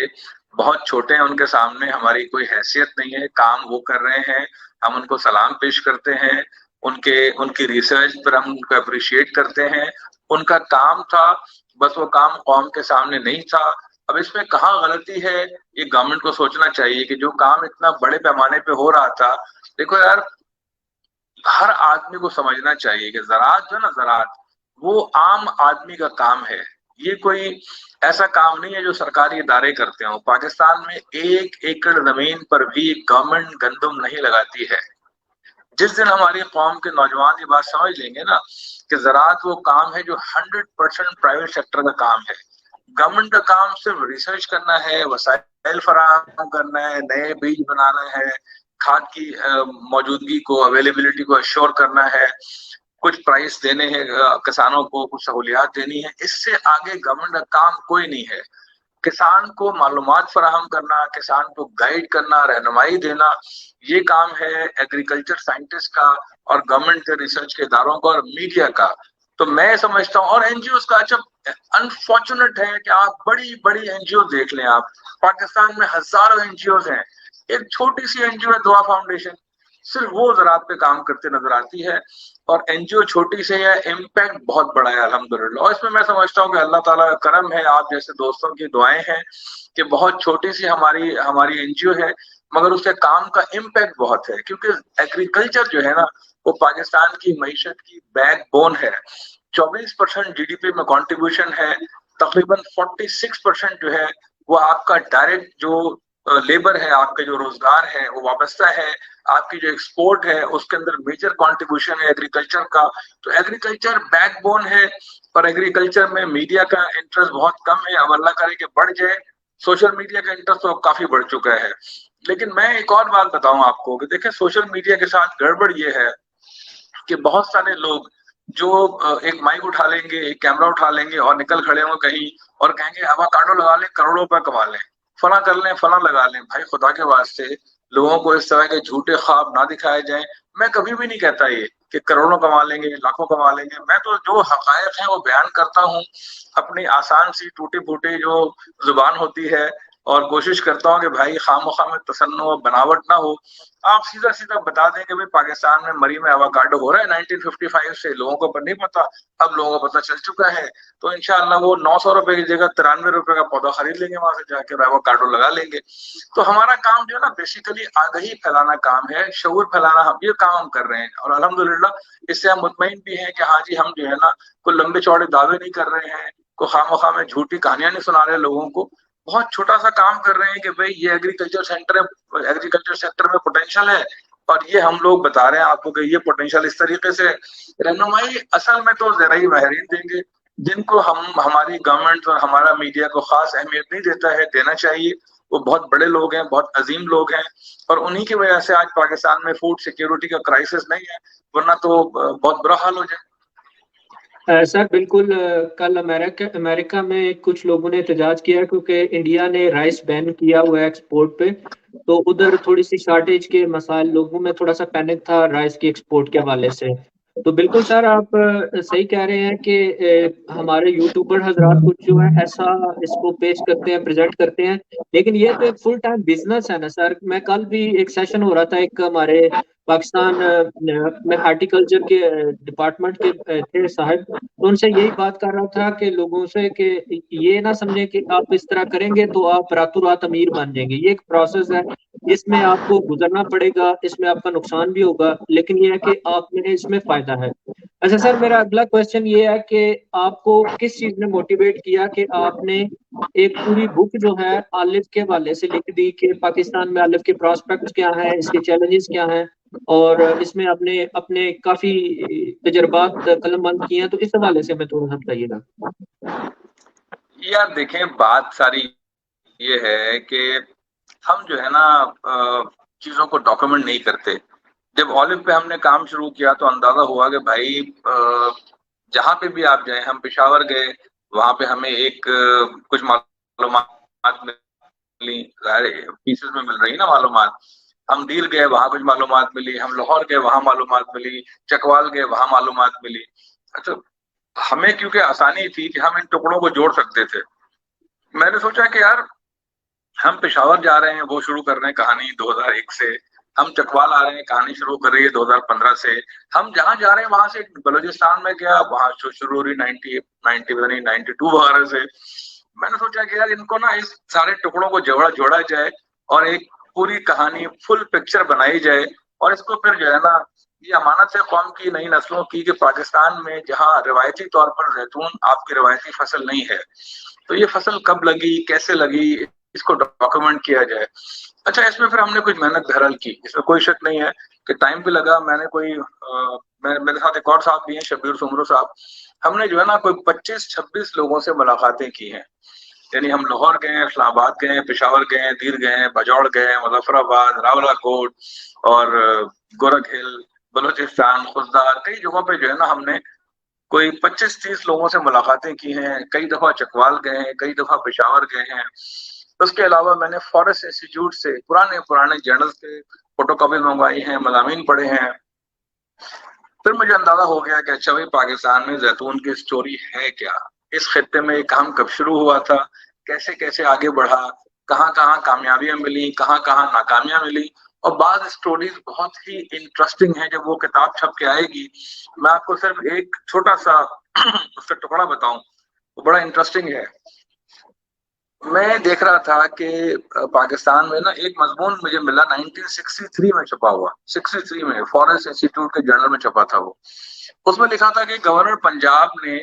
بہت چھوٹے ہیں، ان کے سامنے ہماری کوئی حیثیت نہیں ہے. کام وہ کر رہے ہیں، ہم ان کو سلام پیش کرتے ہیں. ان کی ریسرچ پر ہم ان کو اپریشیٹ کرتے ہیں. ان کا کام تھا، بس وہ کام قوم کے سامنے نہیں تھا. اب اس میں کہاں غلطی ہے یہ گورنمنٹ کو سوچنا چاہیے کہ جو کام اتنا بڑے پیمانے پہ ہو رہا تھا. دیکھو یار، ہر آدمی کو سمجھنا چاہیے کہ زراعت جو ہے نا، زراعت وہ عام آدمی کا کام ہے. یہ کوئی ایسا کام نہیں ہے جو سرکاری ادارے کرتے ہوں. پاکستان میں 1 ایکڑ زمین پر بھی گورنمنٹ گندم نہیں لگاتی ہے. جس دن ہماری قوم کے نوجوان یہ بات سمجھ لیں گے نا کہ زراعت وہ کام ہے جو 100% پرائیویٹ سیکٹر کا کام ہے. گورنمنٹ کا کام صرف ریسرچ کرنا ہے، وسائل فراہم کرنا ہے، نئے بیج بنانا ہے، کھاد کی موجودگی کو، اویلیبلٹی کو ایشور کرنا ہے، کچھ پرائز دینے ہیں کسانوں کو، کچھ سہولیات دینی ہے. اس سے آگے گورنمنٹ کا کام کوئی نہیں ہے. کسان کو معلومات فراہم کرنا، کسان کو گائیڈ کرنا، رہنمائی دینا، یہ کام ہے ایگریکلچر سائنٹسٹ کا اور گورنمنٹ کے ریسرچ کے اداروں کا اور میڈیا کا. تو میں سمجھتا ہوں، اور این جی اوز کا. اچھا انفارچونیٹ ہے کہ آپ بڑی این جی او دیکھ لیں. آپ پاکستان میں ہزاروں این جی اوز ہیں، ایک چھوٹی سی این جی او ہے دعا فاؤنڈیشن، صرف وہ زراعت پہ کام کرتے نظر آتی ہے. اور این جی او چھوٹی سے ہے، امپیکٹ بہت بڑا ہے الحمدللہ. اور اس میں سمجھتا ہوں کہ اللہ تعالیٰ کا کرم ہے، آپ جیسے دوستوں کی دعائیں ہیں کہ بہت چھوٹی سی ہماری این جی او ہے، مگر اس کے کام کا امپیکٹ بہت ہے. کیونکہ ایگریکلچر جو ہے نا، وہ پاکستان کی معیشت کی بیک بون ہے. 24% جی ڈی پی میں کنٹریبیوشن ہے. تقریباً 46% جو ہے وہ آپ کا ڈائریکٹ جو لیبر ہے، آپ کے جو روزگار ہے وہ وابستہ ہے. آپ کی جو ایکسپورٹ ہے اس کے اندر میجر کنٹریبیوشن ہے ایگریکلچر کا. تو ایگریکلچر بیک بون ہے. اور ایگریکلچر میں میڈیا کا انٹرسٹ بہت کم ہے. اب اللہ کرے کہ بڑھ جائے. سوشل میڈیا کا انٹرسٹ تو کافی بڑھ چکا ہے. لیکن میں ایک اور بات بتاؤں آپ کو کہ دیکھیں سوشل میڈیا کے ساتھ گڑبڑ یہ ہے کہ بہت سارے لوگ جو ایک مائک اٹھا لیں گے، ایک کیمرہ اٹھا لیں گے اور نکل کھڑے ہوں کہیں اور کہیں گے ایووکاڈو لگا لیں، کروڑوں روپے کما لیں، فلاں کر لیں، فلاں لگا لیں. بھائی خدا کے واسطے لوگوں کو اس طرح کے جھوٹے خواب نہ دکھائے جائیں. میں کبھی بھی نہیں کہتا یہ کہ کروڑوں کما لیں گے، لاکھوں کما لیں گے. میں تو جو حقائق ہیں وہ بیان کرتا ہوں اپنی آسان سی ٹوٹی پھوٹی جو زبان ہوتی ہے، اور کوشش کرتا ہوں کہ بھائی خواہ میں تصنع و بناوٹ نہ ہو. آپ سیدھا بتا دیں کہ بھائی پاکستان میں مری میں ایووکاڈو ہو رہا ہے 1955 سے. لوگوں کو نہیں پتا، اب لوگوں کو پتا چل چکا ہے. تو انشاءاللہ وہ 900 روپے کی جگہ 93 روپے کا پودا خرید لیں گے وہاں سے جا کے، ایووکاڈو لگا لیں گے. تو ہمارا کام جو ہے نا بیسیکلی آگہی پھیلانا کام ہے، شعور پھیلانا. ہم یہ کام ہم کر رہے ہیں اور الحمدللہ اس سے ہم مطمئن بھی ہیں کہ ہاں جی ہم جو ہے نا کوئی لمبے چوڑے دعوے نہیں کر رہے ہیں، کوئی خواہ میں جھوٹی کہانیاں نہیں سنا رہے لوگوں کو. بہت چھوٹا سا کام کر رہے ہیں کہ بھئی یہ ایگریکلچر سیکٹر میں پوٹینشیل ہے، اور یہ ہم لوگ بتا رہے ہیں آپ کو کہ یہ پوٹینشیل اس طریقے سے. رہنمائی اصل میں تو زرعی ماہرین دیں گے، جن کو ہماری گورنمنٹ اور ہمارا میڈیا کو خاص اہمیت نہیں دیتا ہے، دینا چاہیے. وہ بہت بڑے لوگ ہیں، بہت عظیم لوگ ہیں، اور انہی کی وجہ سے آج پاکستان میں فوڈ سیکیورٹی کا کرائسس نہیں ہے، ورنہ تو بہت برا حال ہو جائے. سر بالکل، کل امریکہ میں کچھ لوگوں نے احتجاج کیا کیونکہ انڈیا نے رائس بین کیا ہوا ہے ایکسپورٹ پہ، تو ادھر تھوڑی سی شارٹیج کے مسائل، لوگوں میں تھوڑا سا پینک تھا رائس کی ایکسپورٹ کے حوالے سے. تو بالکل سر آپ صحیح کہہ رہے ہیں کہ ہمارے یوٹیوبر حضرات کچھ جو ہے ایسا اس کو پیش کرتے ہیں، پریزنٹ کرتے ہیں، لیکن یہ تو ایک فل ٹائم بزنس ہے نا سر. میں کل بھی ایک سیشن ہو رہا تھا، ایک ہمارے پاکستان میں ہارٹیکلچر کے ڈپارٹمنٹ کے تھے صاحب، تو ان سے یہی بات کر رہا تھا کہ لوگوں سے کہ یہ نہ سمجھیں کہ آپ اس طرح کریں گے تو آپ راتوں رات امیر بن جائیں گے. یہ ایک پروسیس ہے، اس میں آپ کو گزرنا پڑے گا، اس میں آپ کا نقصان بھی ہوگا، لیکن یہ ہے کہ آپ میں اس میں فائدہ ہے. اچھا سر، میرا اگلا کوشچن یہ ہے کہ آپ کو کس چیز نے موٹیویٹ کیا کہ آپ نے ایک پوری بک جو ہے آلف کے حوالے سے لکھ دی کہ پاکستان میں آلف کے پراسپیکٹس کیا ہیں، اس کے چیلنجز کیا ہیں، اور اس میں آپ نے اپنے کافی تجربات قلم بند کیے ہیں، تو اس حوالے سے میں تھوڑا سا بتائیے گا. یار دیکھیں، بات ساری یہ ہے کہ ہم جو ہے نا چیزوں کو ڈاکومنٹ نہیں کرتے. جب آلف پہ ہم نے کام شروع کیا تو اندازہ ہوا کہ بھائی جہاں پہ بھی آپ جائیں، ہم پشاور گئے، وہاں پہ ہمیں ایک کچھ معلومات ملی، ظاہر پیسز میں مل رہی نا معلومات. ہم دیر گئے، وہاں کچھ معلومات ملی. ہم لاہور گئے، وہاں معلومات ملی. چکوال گئے، وہاں معلومات ملی. اچھا، ہمیں کیونکہ آسانی تھی کہ ہم ان ٹکڑوں کو جوڑ سکتے تھے، میں نے سوچا کہ یار ہم پشاور جا رہے ہیں، وہ شروع کر رہے ہیں کہانی 2001 سے. ہم چکوال آ رہے ہیں، کہانی شروع کر رہی ہے 2015 سے. ہم جہاں جا رہے ہیں وہاں سے بلوچستان میں گیا، وہاں شروع ہو رہی 92 وغیرہ سے. میں نے سوچا کہ یار ان کو نا اس سارے ٹکڑوں کو جوڑا جائے اور ایک پوری کہانی، فل پکچر بنائی جائے، اور اس کو پھر جو ہے نا یہ امانت ہے قوم کی، نئی نسلوں کی، کہ پاکستان میں جہاں روایتی طور پر زیتون آپ کی روایتی فصل نہیں ہے، تو یہ فصل کب لگی، کیسے لگی، اس کو ڈاکومنٹ کیا جائے. اچھا، اس میں پھر ہم نے کچھ محنت بہرحال کی، اس میں کوئی شک نہیں ہے کہ ٹائم بھی لگا. میں نے میرے ساتھ ایک اور صاحب بھی ہیں، شبیر سمرو صاحب. ہم نے جو ہے نا کوئی 25-26 لوگوں سے ملاقاتیں کی ہیں. یعنی ہم لاہور گئے ہیں، اسلام آباد گئے ہیں، پشاور گئے ہیں، دیر گئے ہیں، بجوڑ گئے ہیں، مظفر آباد، راولا کوٹ اور گورکھ ہل، بلوچستان، خوزدار، کئی جگہوں پہ جو ہے نا ہم نے کوئی 25-30 لوگوں سے ملاقاتیں کی ہیں. کئی دفعہ چکوال گئے ہیں، کئی دفعہ پشاور گئے ہیں. اس کے علاوہ میں نے فارسٹ انسٹیٹیوٹ سے پرانے جرنلز کے فوٹو کاپی منگوائی ہیں، مضامین پڑھے ہیں. پھر مجھے اندازہ ہو گیا کہ اچھا بھائی پاکستان میں زیتون کی سٹوری ہے کیا، اس خطے میں یہ کام کب شروع ہوا تھا، کیسے کیسے آگے بڑھا، کہاں کہاں کامیابیاں ملی، کہاں کہاں ناکامیاں ملی. اور بعض سٹوریز بہت ہی انٹرسٹنگ ہیں. جب وہ کتاب چھپ کے آئے گی، میں آپ کو صرف ایک چھوٹا سا اس کا ٹکڑا بتاؤں، وہ بڑا انٹرسٹنگ ہے. میں دیکھ رہا تھا کہ پاکستان میں نا ایک مضمون مجھے ملا 1963 میں چھپا ہوا، 63 میں فارسٹ انسٹیٹیوٹ کے جرنل میں چھپا تھا. وہ اس میں لکھا تھا کہ گورنر پنجاب نے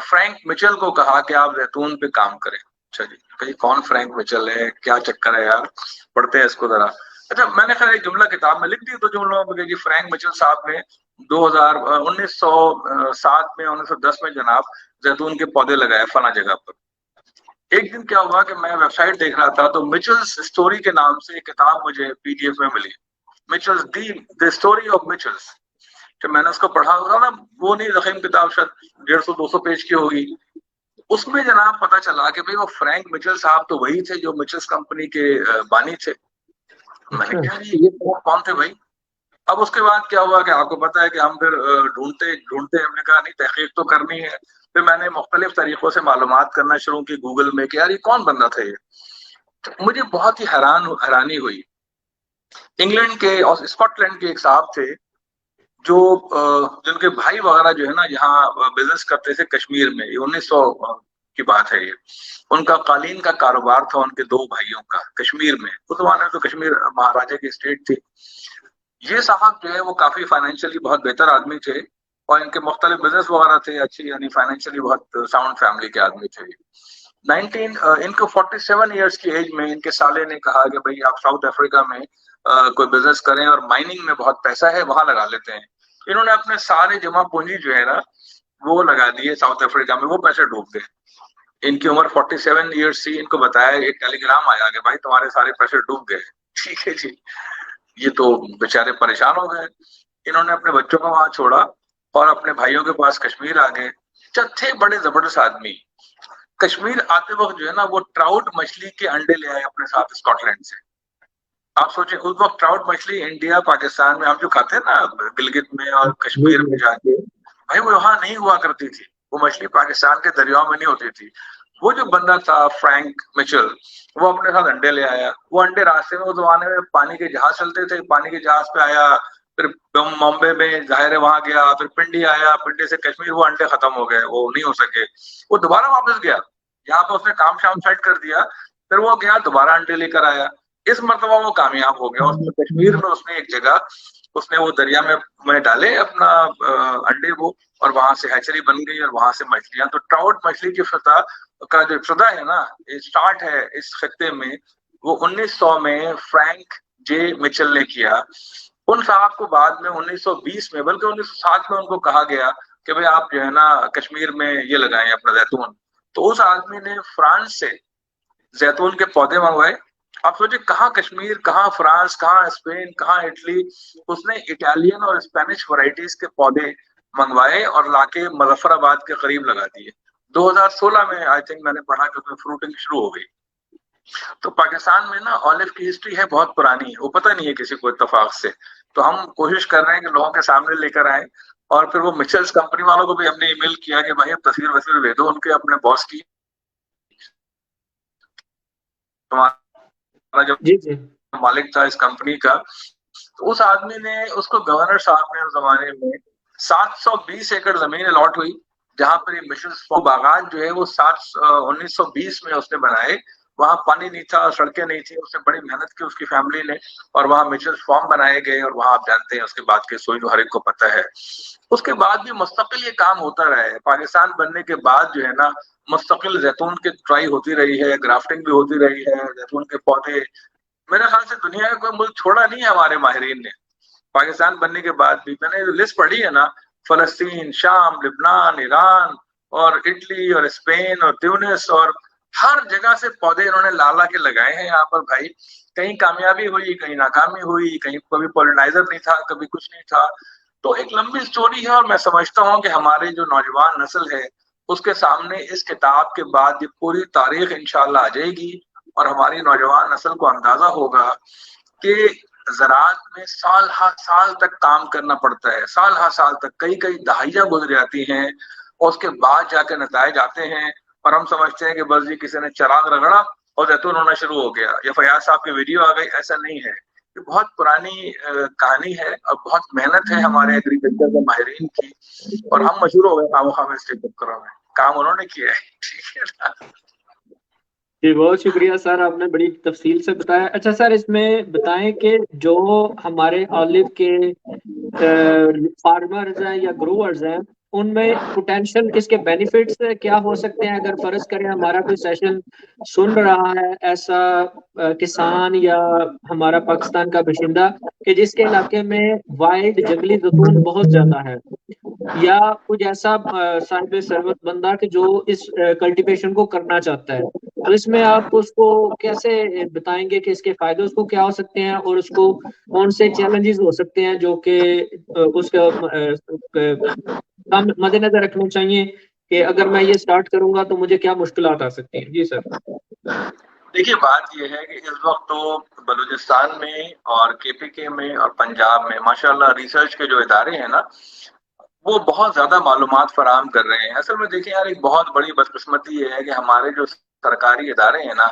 فرینک مچل کو کہا کہ آپ زیتون پہ کام کریں. اچھا جی، کہیں کون فرینک مچل ہے، کیا چکر ہے یار، پڑھتے ہیں اس کو ذرا. اچھا، میں نے خیر ایک جملہ کتاب میں لکھ دی تو جملوں میں جی فرینک مچل صاحب نے 1907 میں 1910 میں جناب زیتون کے پودے لگائے فلاں جگہ پر. ایک دن کیا ہوا کہ میں ویب سائٹ دیکھ رہا تھا تو مچلز اسٹوری کے نام سے ایک کتاب مجھے PDF میں ملی، مچلز دی اسٹوری آف مچلز. جب میں نے اس کو پڑھا ہوگا نا، وہ نہیں ضخیم کتاب، شاید 150-200 پیج کی ہوگی. اس میں جناب پتا چلا کہ بھئی وہ فرینک مچل صاحب تو وہی تھے جو مچلز کمپنی کے بانی تھے. میں نے کہا یہ کون تھے بھائی؟ اب اس کے بعد کیا ہوا کہ آپ کو پتا ہے کہ ہم پھر ڈھونڈتے ہم نے کہا نہیں، تحقیق تو کرنی ہے. پھر میں نے مختلف طریقوں سے معلومات کرنا شروع کی گوگل میں کہ یار یہ کون بندہ تھا. یہ مجھے بہت ہی حیرانی ہوئی. انگلینڈ کے اور اسکاٹ لینڈ کے ایک صاحب تھے جو جن کے بھائی وغیرہ جو ہے نا یہاں بزنس کرتے تھے کشمیر میں. یہ 1900 کی بات ہے. یہ ان کا قالین کا کاروبار تھا، ان کے 2 بھائیوں کا کشمیر میں. اس زمانے میں تو کشمیر مہاراجہ کی اسٹیٹ تھی. یہ صاحب جو ہے وہ کافی فائنینشلی بہت بہتر آدمی تھے اور ان کے مختلف بزنس وغیرہ تھے اچھی، یعنی فائنینشلی بہت ساؤنڈ فیملی کے آدمی تھے. ان کو 47 ایئرس کی ایج میں ان کے سالے نے کہا کہ بھئی آپ ساؤتھ افریقہ میں کوئی بزنس کریں اور مائننگ میں بہت پیسہ ہے، وہاں لگا لیتے ہیں. انہوں نے اپنے سارے جمع پونجی جو ہے نا وہ لگا دیے ساؤتھ افریقہ میں, وہ پیسے ڈوب گئے. ان کی عمر 47 ایئرس تھی. ان کو بتایا, ایک ٹیلی گرام آیا کہ بھائی تمہارے سارے پیسے ڈوب گئے. ٹھیک ہے جی. یہ تو بیچارے پریشان ہو گئے. انہوں نے اپنے بچوں کو وہاں چھوڑا اور اپنے بھائیوں کے پاس کشمیر آ گئے. تھے بڑے زبردست آدمی. کشمیر آتے وقت جو ہے نا, وہ ٹراؤٹ مچھلی کے انڈے لے آئے اپنے ساتھ اسکاٹ لینڈ سے. آپ سوچیں اس وقت ٹراؤٹ مچھلی انڈیا پاکستان میں ہم جو کھاتے ہیں نا گلگت میں اور کشمیر میں جا کے, بھائی وہ وہاں نہیں ہوا کرتی تھی. وہ مچھلی پاکستان کے دریاؤں میں نہیں ہوتی تھی. وہ جو بندہ تھا فرینک مچل, وہ اپنے ساتھ انڈے لے آیا. وہ انڈے راستے میں اس زمانے میں پانی کے جہاز چلتے تھے, پانی کے جہاز پہ آیا, پھر بامبے میں ظاہر ہے وہاں گیا, پھر پنڈی آیا, پنڈی سے کشمیر. وہ انڈے ختم ہو گئے, وہ نہیں ہو سکے. وہ دوبارہ واپس گیا, یہاں پہ اس نے کام شام سیٹ کر دیا. پھر وہ گیا دوبارہ انڈے لے کر آیا. اس مرتبہ وہ کامیاب ہو گیا. اس میں کشمیر میں اس نے ایک جگہ اس نے وہ دریا میں ڈالے اپنا انڈے وہ, اور وہاں سے ہیچری بن گئی اور وہاں سے مچھلیاں. تو ٹراؤٹ مچھلی کی فتح کا جو ابتدا ہے نا, اسٹارٹ ہے اس خطے میں, وہ 1900 میں فرینک جے مچل نے کیا. ان صاحب کو بعد میں 1920 میں بلکہ 1907 میں ان کو کہا گیا کہ بھئی آپ جو ہے نا کشمیر میں یہ لگائیں اپنا زیتون. تو اس آدمی نے فرانس سے زیتون کے پودے منگوائے. آپ سوچیں کہاں کشمیر, کہاں فرانس, کہاں اسپین, کہاں اٹلی. اس نے اٹالین اور اسپینش ورائٹیز کے پودے منگوائے اور لا کے مظفر آباد کے قریب لگا دیے. 2016 میں آئی تھنک میں نے پڑھا کہ اس میں فروٹنگ شروع ہو گئی. تو پاکستان میں نا آلو کی ہسٹری ہے بہت پرانی, وہ پتہ نہیں ہے کسی کو اتفاق سے. تو ہم کوشش کر رہے ہیں کہ لوگوں کے سامنے لے کر آئیں. اور پھر وہ مچلز کمپنی والوں کو بھی ہم نے ای میل کیا کہ بھائی اب تصویر دے دو ان کے اپنے باس کی. تمہارا جو جی جی مالک تھا اس کمپنی کا, تو اس آدمی نے, اس کو گورنر صاحب نے اس زمانے میں 720 ایکڑ زمین الاٹ ہوئی جہاں پر یہ مشن باغات جو ہے وہ 1920 میں اس نے بنائے. وہاں پانی نہیں تھا, سڑکیں نہیں تھی, اس نے بڑی محنت کی اس کی فیملی نے, اور وہاں میچل فارم بنائے گئے. اور وہاں آپ جانتے ہیں اس کے بعد کے سوئی جو ہر ایک کو پتہ ہے. اس کے بعد بھی مستقل یہ کام ہوتا رہا ہے. پاکستان بننے کے بعد جو ہے نا مستقل زیتون کی ٹرائی ہوتی رہی ہے, گرافٹنگ بھی ہوتی رہی ہے, زیتون کے پودے. میرے خیال سے دنیا کا کوئی ملک چھوڑا نہیں ہے ہمارے ماہرین نے. پاکستان بننے کے بعد بھی میں نے جو لسٹ پڑھی ہے نا, فلسطین, شام, لبنان, ایران اور اٹلی اور اسپین اور تیونس, اور ہر جگہ سے پودے انہوں نے لا کے لگائے ہیں یہاں پر. بھائی کہیں کامیابی ہوئی, کہیں ناکامی ہوئی, کہیں کبھی پولینائزر نہیں تھا, کبھی کچھ نہیں تھا. تو ایک لمبی سٹوری ہے, اور میں سمجھتا ہوں کہ ہمارے جو نوجوان نسل ہے اس کے سامنے اس کتاب کے بعد یہ پوری تاریخ انشاءاللہ آ جائے گی, اور ہماری نوجوان نسل کو اندازہ ہوگا کہ زراعت میں سال ہر سال تک کام کرنا پڑتا ہے, سال ہر سال تک, کئی دہائیاں گزر جاتی ہیں, اور اس کے بعد جا کے نتائج آتے ہیں. اور ہم سمجھتے ہیں کہ بس جی کسی نے چراغ رگڑا اور زیتون ہونا شروع ہو گیا, یا فیاض صاحب کی ویڈیو آ گئی. ایسا نہیں ہے. یہ بہت پرانی کہانی ہے, اور بہت محنت ہے ہمارے ایگریکلچر کے ماہرین کی, اور ہم مشہور ہو گئے خام خواہ میں اسٹیپ اپ کرو میں. کام انہوں نے کیا ہے. ٹھیک ہے نا. جی بہت شکریہ سر, آپ نے بڑی تفصیل سے بتایا. اچھا سر, اس میں بتائیں کہ جو ہمارے آلو کے فارمرز ہیں یا گروورز ہیں, ان میں پوٹینشیل اس کے بینیفٹس کیا ہو سکتے ہیں؟ اگر فرض کریں ہمارا کوئی سیشن سن رہا ہے ایسا کسان یا ہمارا پاکستان کا باشندہ کہ جس کے علاقے میں وائلڈ جنگلی زیتون بہت زیادہ ہے, یا کچھ ایسا صاحب ثروت بندہ کہ جو اس کلٹیویشن کو کرنا چاہتا ہے, تو اس میں آپ اس کو کیسے بتائیں گے کہ اس کے فائدے اس کو کیا ہو سکتے ہیں, اور اس کو کون سے چیلنجز ہو سکتے ہیں جو کہ اس کا مد نظر رکھنا چاہیے کہ اگر میں یہ سٹارٹ کروں گا تو مجھے کیا مشکلات آ سکتی ہیں؟ جی سر. دیکھیے بات یہ ہے کہ اس وقت تو بلوچستان میں اور کے پی کے میں اور پنجاب میں ماشاءاللہ ریسرچ کے جو ادارے ہیں نا وہ بہت زیادہ معلومات فراہم کر رہے ہیں. اصل میں دیکھیں یار, ایک بہت بڑی بدقسمتی یہ ہے کہ ہمارے جو سرکاری ادارے ہیں نا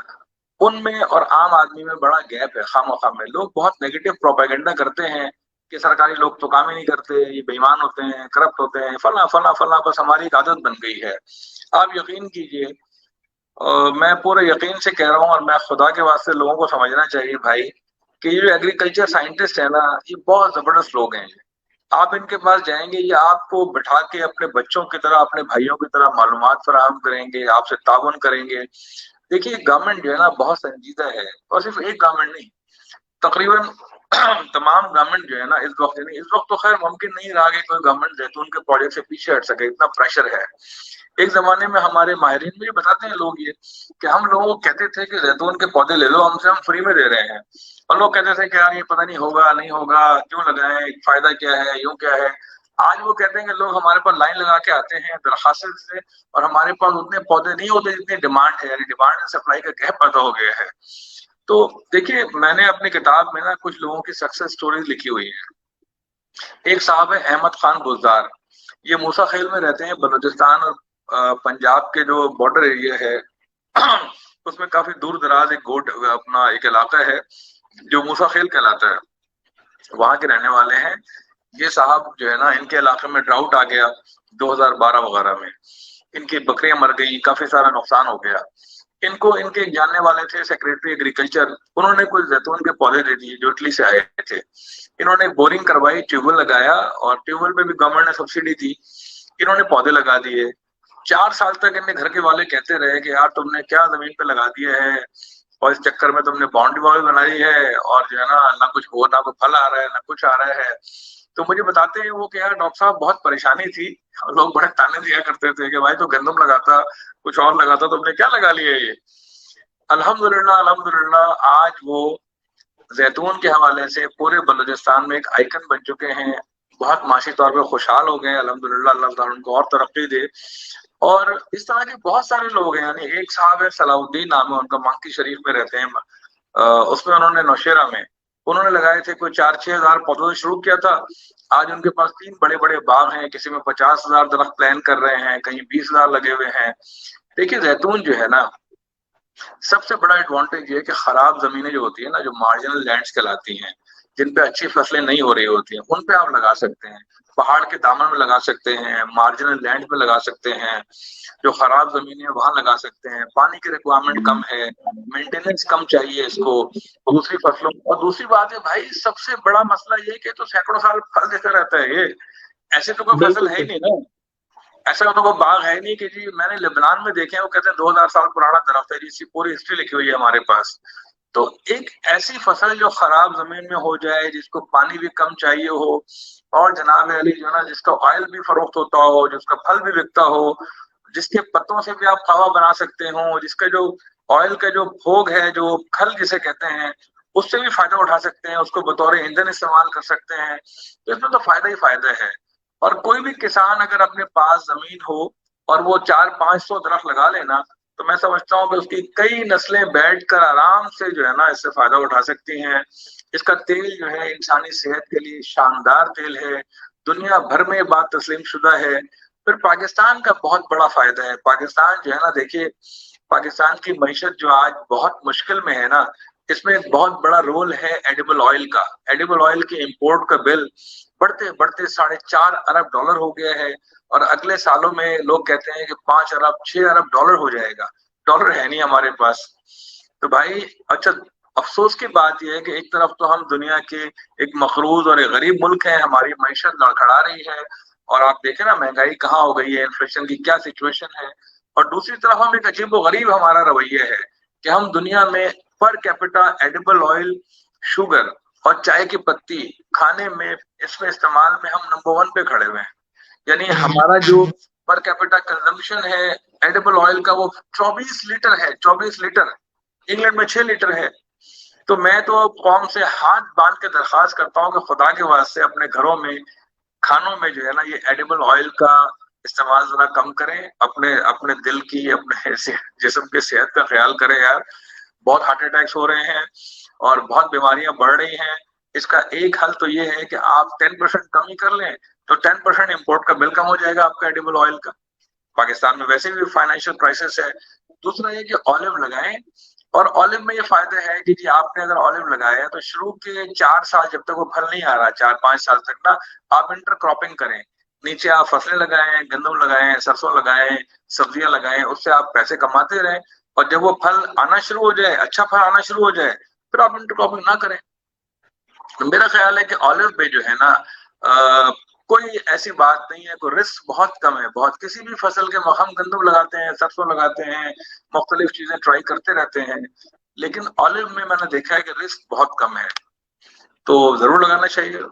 ان میں اور عام آدمی میں بڑا گیپ ہے. خواہ میں لوگ بہت نیگیٹو پروپیگنڈا کرتے ہیں کہ سرکاری لوگ تو کام ہی نہیں کرتے, یہ بے ایمان ہوتے ہیں, کرپٹ ہوتے ہیں, فلاں فلاں فلاں. بس ہماری ایک عادت بن گئی ہے. آپ یقین کیجئے, میں پورے یقین سے کہہ رہا ہوں, اور میں خدا کے واسطے لوگوں کو سمجھنا چاہیے بھائی کہ یہ جو ایگریکلچر سائنٹسٹ ہیں نا یہ بہت زبردست لوگ ہیں. آپ ان کے پاس جائیں گے, یہ آپ کو بٹھا کے اپنے بچوں کی طرح, اپنے بھائیوں کی طرح معلومات فراہم کریں گے, آپ سے تعاون کریں گے. دیکھیے گورنمنٹ جو ہے نا بہت سنجیدہ ہے, اور صرف ایک گورنمنٹ نہیں, تقریباً تمام گورنمنٹ جو ہے نا اس وقت، یعنی اس وقت تو خیر ممکن نہیں رہا کہ کوئی گورنمنٹ زیتون کے پروجیکٹ سے پیچھے ہٹ سکے، اتنا پریشر ہے۔ ایک زمانے میں ہمارے ماہرین بھی بتاتے ہیں لوگ یہ کہ ہم لوگوں کو کہتے تھے کہ زیتون کے پودے لے لو ہم سے، ہم فری میں دے رہے ہیں، اور لوگ کہتے تھے کہ یار یہ پتہ نہیں ہوگا نہیں ہوگا، کیوں لگائیں، فائدہ کیا ہے، یوں کیا ہے۔ آج وہ کہتے ہیں کہ لوگ ہمارے پاس لائن لگا کے آتے ہیں درخواست سے، اور ہمارے پاس اتنے پودے نہیں ہوتے جتنی ڈیمانڈ ہے، یعنی ڈیمانڈ اینڈ سپلائی کا گیپ پیدا ہو گیا ہے۔ تو دیکھیے میں نے اپنی کتاب میں نا کچھ لوگوں کی سکسیس سٹوریز لکھی ہوئی ہیں۔ ایک صاحب ہے احمد خان گلزار، یہ موسیٰ خیل میں رہتے ہیں، بلوچستان اور پنجاب کے جو بارڈر ایریا ہے اس میں کافی دور دراز ایک اپنا ایک علاقہ ہے جو موسیٰ خیل کہلاتا ہے، وہاں کے رہنے والے ہیں۔ یہ صاحب جو ہے نا ان کے علاقے میں ڈراؤٹ آ گیا 2012 وغیرہ میں، ان کی بکریاں مر گئی، کافی سارا نقصان ہو گیا۔ ان کو ان کے جاننے والے تھے سیکریٹری ایگریکلچر، انہوں نے کچھ زیتون کے پودے دے دیے جو اٹلی سے آئے تھے۔ انہوں نے بورنگ کروائی، ٹیوب ویل لگایا، اور ٹیوب ویل پہ بھی گورنمنٹ نے سبسڈی دی، انہوں نے پودے لگا دیے۔ 4 سال تک ان کے گھر کے والے کہتے رہے کہ یار تم نے کیا زمین پہ لگا دیا ہے، اور اس چکر میں تم نے باؤنڈری وال بنائی ہے، اور جو ہے نا نہ کچھ ہو، نہ کوئی پھل آ رہا ہے، نہ کچھ آ رہا ہے۔ تو مجھے بتاتے ہیں وہ کہ یار ڈاکٹر صاحب بہت پریشانی تھی، لوگ بڑے تانے دیا کرتے تھے کہ بھائی تو گندم لگاتا، کچھ اور لگاتا، تم نے کیا لگا لیا یہ۔ الحمدللہ آج وہ زیتون کے حوالے سے پورے بلوچستان میں ایک آئیکن بن چکے ہیں، بہت معاشی طور پہ خوشحال ہو گئے ہیں الحمدللہ، اللہ تعالیٰ ان کو اور ترقی دے۔ اور اس طرح کے بہت سارے لوگ ہیں، یعنی ایک صاحب ہے صلاح الدین نام ہے ان کا، مانکی شریف میں رہتے ہیں، اس میں انہوں نے نوشیرہ میں انہوں نے لگائے تھے کوئی 4-6 ہزار پودوں سے شروع کیا تھا، آج ان کے پاس 3 بڑے بڑے باغ ہیں، کسی میں 50,000 درخت پلان کر رہے ہیں، کہیں 20,000 لگے ہوئے ہیں۔ دیکھیے زیتون جو ہے نا سب سے بڑا ایڈوانٹیج یہ ہے کہ خراب زمینیں جو ہوتی ہیں نا، جو مارجنل لینڈز کہلاتی ہیں، جن پہ اچھی فصلیں نہیں ہو رہی ہوتی ہیں، ان پہ آپ لگا سکتے ہیں، پہاڑ کے دامن میں لگا سکتے ہیں، مارجنل لینڈ پہ لگا سکتے ہیں، جو خراب زمینیں وہاں لگا سکتے ہیں، پانی کی ریکوائرمنٹ کم ہے، مینٹیننس کم چاہیے اس کو دوسری فصلوں۔ اور دوسری بات ہے بھائی سب سے بڑا مسئلہ یہ کہ تو سینکڑوں سال پھل دیتا رہتا ہے، یہ ایسے تو کوئی فصل ہے ہی نہیں نا، ایسا تو کوئی باغ ہے نہیں کہ جی میں نے لبنان میں دیکھے ہیں وہ کہتے ہیں 2000 سال پرانا درخت ہے، جس کی پوری ہسٹری لکھی ہوئی ہے ہمارے پاس۔ تو ایک ایسی فصل جو خراب زمین میں ہو جائے، جس کو پانی بھی کم چاہیے ہو، اور جناب علی جو ہے نا جس کا آئل بھی فروخت ہوتا ہو، جس کا پھل بھی بکتا ہو، جس کے پتوں سے بھی آپ قہوہ بنا سکتے ہوں، جس کا جو آئل کا جو بھوگ ہے، جو کھل جسے کہتے ہیں، اس سے بھی فائدہ اٹھا سکتے ہیں، اس کو بطور ایندھن استعمال کر سکتے ہیں، تو اس میں تو فائدہ ہی فائدہ ہے۔ اور کوئی بھی کسان اگر اپنے پاس زمین ہو اور وہ 400-500 درخت لگا لینا، تو میں سمجھتا ہوں کہ اس کی کئی نسلیں بیٹھ کر آرام سے جو ہے نا اس سے فائدہ اٹھا سکتی ہیں۔ اس کا تیل جو ہے انسانی صحت کے لیے شاندار تیل ہے، دنیا بھر میں بات تسلیم شدہ ہے۔ پھر پاکستان کا بہت بڑا فائدہ ہے، پاکستان جو ہے نا دیکھیے پاکستان کی معیشت جو آج بہت مشکل میں ہے نا، اس میں ایک بہت بڑا رول ہے ایڈیبل آئل کا۔ ایڈیبل آئل کے امپورٹ کا بل بڑھتے بڑھتے $4.5 ارب ہو گیا ہے، اور اگلے سالوں میں لوگ کہتے ہیں کہ 5 ارب 6 ارب ڈالر ہو جائے گا۔ ڈالر ہے نہیں ہمارے پاس۔ تو بھائی اچھا افسوس کی بات یہ ہے کہ ایک طرف تو ہم دنیا کے ایک مقروض اور ایک غریب ملک ہیں، ہماری معیشت لڑکھڑا رہی ہے، اور آپ دیکھیں نا مہنگائی کہاں ہو گئی ہے، انفلیشن کی کیا سچویشن ہے، اور دوسری طرف ہم ایک عجیب و غریب ہمارا رویہ ہے کہ ہم دنیا میں per capita edible oil, sugar اور چائے کی پتی کھانے میں اس میں استعمال میں ہم نمبر 1 پہ کھڑے ہوئے ہیں۔ یعنی ہمارا جو پر کیپٹا کنزمپشن ہے ایڈیبل آئل کا وہ 24 لیٹر ہے، 24 لیٹر، انگلینڈ میں 6 لیٹر ہے۔ تو میں تو قوم سے ہاتھ باندھ کے درخواست کرتا ہوں کہ خدا کے واسطے اپنے گھروں میں کھانوں میں جو ہے نا یہ ایڈیبل آئل کا استعمال ذرا کم کریں، اپنے دل کی، اپنے جسم کے صحت کا خیال کریں یار، بہت ہارٹ اٹیکس ہو رہے ہیں اور بہت بیماریاں بڑھ رہی ہیں۔ اس کا ایک حل تو یہ ہے کہ آپ 10% کم ہی کر لیں، تو 10% امپورٹ کا بل کم ہو جائے گا آپ کا ایڈیبل آئل کا۔ پاکستان میں ویسے بھی فائنینشیل کرائسس ہے۔ دوسرا یہ کہ آلو لگائیں، اور آلو میں یہ فائدہ ہے کہ جی آپ نے اگر آلو لگایا ہے تو شروع کے 4 سال جب تک وہ پھل نہیں آ رہا، 4-5 سال تک نا آپ انٹر کراپنگ کریں، نیچے آپ فصلیں لگائیں، گندم لگائیں، سرسوں لگائیں، سبزیاں لگائیں، اس سے آپ پیسے کماتے رہیں، اور جب وہ پھل آنا شروع ہو جائے، اچھا پھل آنا شروع ہو جائے، پھر آپ انٹر کراپنگ نہ کریں۔ میرا خیال ہے کہ آلو پہ جو ہے نا کوئی ایسی بات نہیں ہے، کوئی رسک بہت کم ہے، بہت کسی بھی فصل کے ہم گندم لگاتے ہیں، سرسوں لگاتے ہیں، مختلف چیزیں ٹرائی کرتے رہتے ہیں، لیکن آلو میں نے دیکھا ہے کہ رسک بہت کم ہے۔ تو ضرور لگانا چاہیے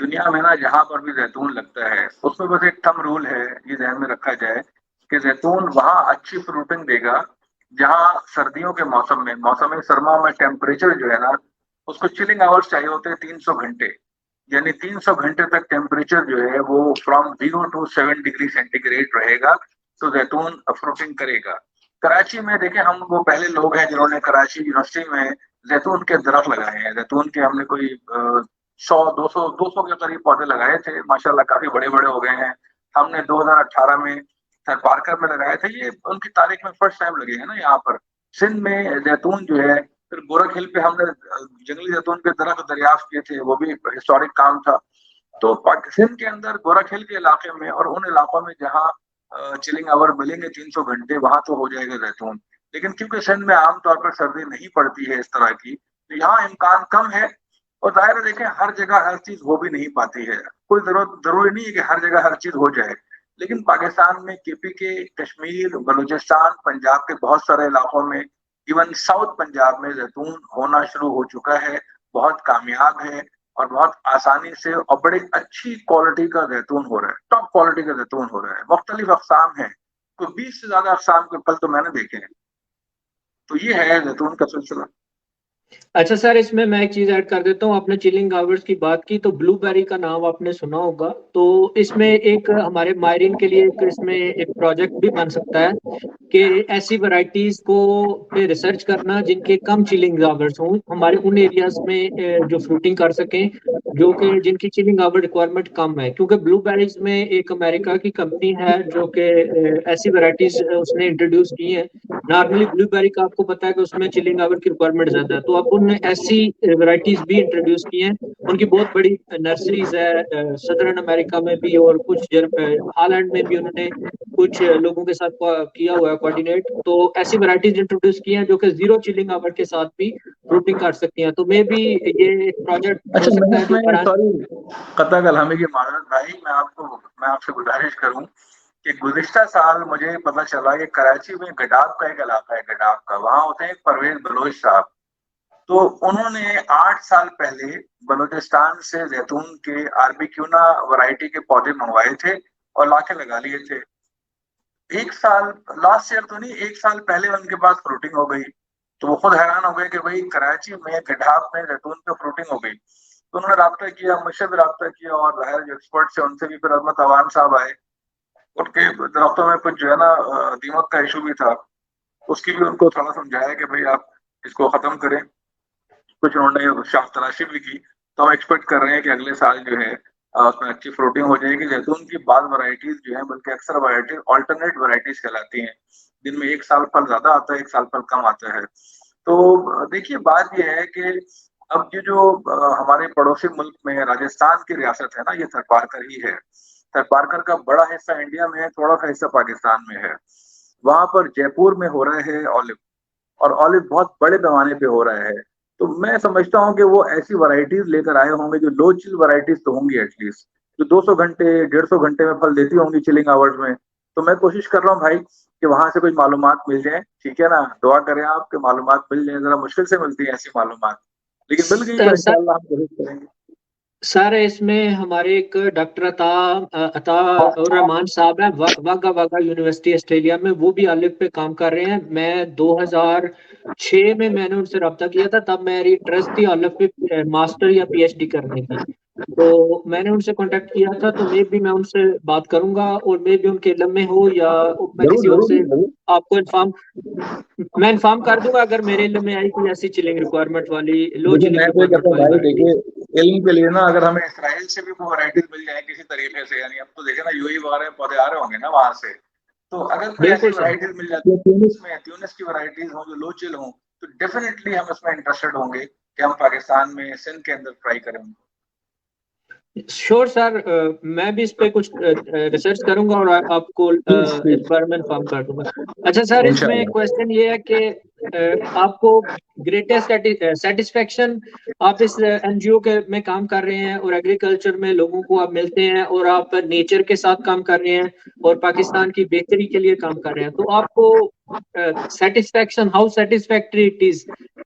دنیا میں نا جہاں پر بھی زیتون لگتا ہے اس میں بس ایک تھم رول ہے، یہ ذہن میں رکھا جائے کہ زیتون وہاں اچھی فروٹنگ دے گا جہاں سردیوں کے موسم میں، موسم سرما میں ٹیمپریچر جو ہے نا اس کو چلنگ آورس چاہیے ہوتے ہیں 300 گھنٹے، یعنی 300 گھنٹے تک ٹیمپریچر جو ہے وہ from 0 to 7 degree centigrade رہے گا تو زیتون فروٹنگ کرے گا۔ کراچی میں دیکھیں ہم وہ پہلے لوگ ہیں جنہوں نے کراچی یونیورسٹی میں زیتون کے درخت لگائے ہیں، زیتون کے ہم نے کوئی 100 200 کے قریب پودے لگائے تھے، ماشاءاللہ کافی بڑے بڑے ہو گئے ہیں۔ ہم نے 2018 میں سر پارکر میں لگائے تھے، یہ ان کی تاریخ میں فرسٹ ٹائم لگے ہیں نا یہاں پر سندھ میں زیتون جو ہے۔ پھر گورکھ ہل پہ ہم نے جنگلی زیتون کے درخت دریافت کیے تھے، وہ بھی ہسٹورک کام تھا۔ تو سندھ کے اندر گورکھ ہل کے علاقے میں اور ان علاقوں میں جہاں چلنگ آور ملیں گے 300 گھنٹے، وہاں تو ہو جائے گا زیتون۔ لیکن کیونکہ سندھ میں عام طور پر سردی نہیں پڑتی ہے اس طرح کی، تو یہاں امکان کم ہے۔ اور ظاہر ہے دیکھیں ہر جگہ ہر چیز ہو بھی نہیں پاتی ہے، کوئی ضروری نہیں ہے کہ ہر جگہ ہر چیز ہو جائے، لیکن پاکستان میں کے پی کے، کشمیر، بلوچستان، پنجاب کے بہت سارے علاقوں میں، ایون ساؤتھ پنجاب میں زیتون ہونا شروع ہو چکا ہے، بہت کامیاب ہے اور بہت آسانی سے اور بڑی اچھی کوالٹی کا زیتون ہو رہا ہے، ٹاپ کوالٹی کا زیتون ہو رہا ہے۔ مختلف اقسام ہیں، کوئی 20 سے زیادہ اقسام کے پھل تو میں نے دیکھے ہیں۔ تو یہ ہے زیتون کا سلسلہ۔ اچھا سر، اس میں ایک چیز ایڈ کر دیتا ہوں، آپ نے چلنگ آورس کی بات کی تو بلو بیری کا نام آپ نے سنا ہوگا، تو اس میں ایک ہمارے ماہرین کے لیے اس میں ایک پروجیکٹ بھی بن سکتا ہے کہ ایسی ورائٹیز کو پہ ریسرچ کرنا جن کے کم چلنگ آورس ہوں ہمارے ان ایریاز میں جو فروٹنگ کر سکیں جو کہ جن کی چلنگ آور ریکوائرمنٹ کم ہے، کیونکہ بلو بیریز میں ایک امریکہ کی کمپنی ہے جو کہ ایسی ورائٹیز اس نے انٹروڈیوس کی ہیں۔ نارملی بلو بیری کا آپ کو پتا ہے کہ اس میں چلنگ آور کی ریکوائرمنٹ زیادہ ہے، تو اب انہوں نے ایسی ورائٹیز بھی انٹروڈیوس کی ہیں، ان کی بہت بڑی نرسریز ہے صدرن امریکہ میں بھی اور کچھ ہالینڈ میں بھی انہوں نے کچھ لوگوں کے ساتھ کیا ہوا ہے کوآرڈینیٹ، تو ایسی ورائٹیز انٹروڈیوس کی ہیں جو کہ زیرو چلنگ آور کے ساتھ بھی فروٹنگ کر سکتی ہیں، تو میں بھی یہ ایک پروجیکٹ ہو اچھا سکتا میں ہے اس جو میں سوری قطع کلامی کی معذرت بھائی، میں آپ سے گزارش کروں کہ گزشتہ سال مجھے پتہ چلا کہ کراچی میں گڈاب کا ایک علاقہ ہے، گڈاب کا، وہاں ہوتے ہیں پرویز بلوچ صاحب، تو انہوں نے 8 سال پہلے بلوچستان سے زیتون کے آربیکیونا ورائٹی کے پودے منگوائے تھے اور لا کے لگا لیے تھے۔ ایک سال، لاسٹ ایئر تو نہیں، ایک سال پہلے ان کے پاس فروٹنگ ہو گئی، تو وہ خود حیران ہو گئے کہ بھائی کراچی میں گڈھاب میں زیتون پہ فروٹنگ ہو گئی۔ تو انہوں نے رابطہ کیا، مجھ سے بھی رابطہ کیا اور ظاہر جو ایکسپرٹ سے ان سے بھی، پھر عظمت عوان صاحب آئے، ان کے درختوں میں کچھ جو ہے نا دیمک کا ایشو بھی تھا، اس کی بھی ان کو تھوڑا سمجھایا کہ بھائی آپ اس کو ختم کریں، کچھ انہوں نے شاخ تراشی بھی کی۔ تو ہم ایکسپیکٹ کر رہے ہیں کہ اگلے سال جو ہے اس میں اچھی فروٹنگ ہو جائے گی۔ زیتون کی بعض ورائٹیز جو ہیں، بلکہ اکثر ورائٹیز آلٹرنیٹ ورائٹیز کہلاتی ہیں، جن میں ایک سال پھل زیادہ آتا ہے، ایک سال پھل کم آتا ہے۔ تو دیکھیے بات یہ ہے کہ اب یہ جو ہمارے پڑوسی ملک میں راجستھان کی ریاست ہے نا، یہ تھرپارکر ہی ہے۔ تھرپارکر کا بڑا حصہ انڈیا میں ہے، تھوڑا سا حصہ پاکستان میں ہے۔ وہاں پر جے پور میں ہو رہا ہے آلو، اور آلو بہت بڑے پیمانے پہ ہو رہا ہے۔ تو میں سمجھتا ہوں کہ وہ ایسی ورائٹیز لے کر آئے ہوں گے جو لو چل ورائٹیز تو ہوں گی ایٹ لیسٹ، جو 200 گھنٹے 150 گھنٹے میں پھل دیتی ہوں گی چلنگ آورز میں۔ تو میں کوشش کر رہا ہوں بھائی کہ وہاں سے کوئی معلومات مل جائیں، ٹھیک ہے نا، دعا کریں آپ کہ معلومات مل جائیں، ذرا مشکل سے ملتی ہیں ایسی معلومات، لیکن مل گئی تو انشاءاللہ ہم کوشش کریں گے۔ سر اس میں ہمارے ایک ڈاکٹر عطا الرحمان صاحب ہیں واگا یونیورسٹی آسٹریلیا میں، وہ بھی الف پہ کام کر رہے ہیں۔ میں 2006 میں نے ان سے رابطہ کیا تھا، تب میری ٹرسٹ تھی الف پہ ماسٹر یا پی ایچ ڈی کرنے کی، تو میں نے ان سے کانٹیکٹ کیا تھا، تو میں ان سے بات کروں گا، اور میں بھی ان کے علم میں ہو یا میں ضرور کسی اور سے ضرور آپ کو میں انفارم کر دوں گا اگر میرے علم میں آئی کوئی ایسی چلنگ ریکوائرمنٹ والی، لو دیکھیے چلنگ میں تو یہ ریکوائرمنٹ کہتا ہوں والی بھائی، ورائٹی۔ دیکھیے علم کے لیے نا اگر ہمیں اسرائیل سے بھی کوئی ورائٹیز مل جائیں کسی طریقے سے، یعنی اب تو دیکھیں نا یو ای وغیرہ پودے آ رہے ہوں گے نا وہاں سے، تو اگر کوئی ایسی بالکل سر، ورائٹیز مل جاتی ہے تیونس کی ورائٹیز ہوں جو لو چل ہوں، تو ڈیفینیٹلی ہم اس میں انٹرسٹڈ ہوں گے کہ ہم پاکستان میں سندھ کے اندر ٹرائی کریں گے۔ شور سر، میں بھی اس پہ کچھ ریسرچ کروں گا اور آپ کو اس بارے میں انفارم کر دوں گا۔ اچھا سر، اس میں کوشچن یہ ہے کہ آپ کو گریٹسٹ سیٹسفیکشن، آپ اس این جی او کے میں کام کر رہے ہیں اور ایگریکلچر میں لوگوں کو آپ ملتے ہیں اور آپ نیچر کے ساتھ کام کر رہے ہیں اور پاکستان کی بہتری کے لیے کام کر رہے ہیں، تو آپ کو satisfaction, how satisfactory it is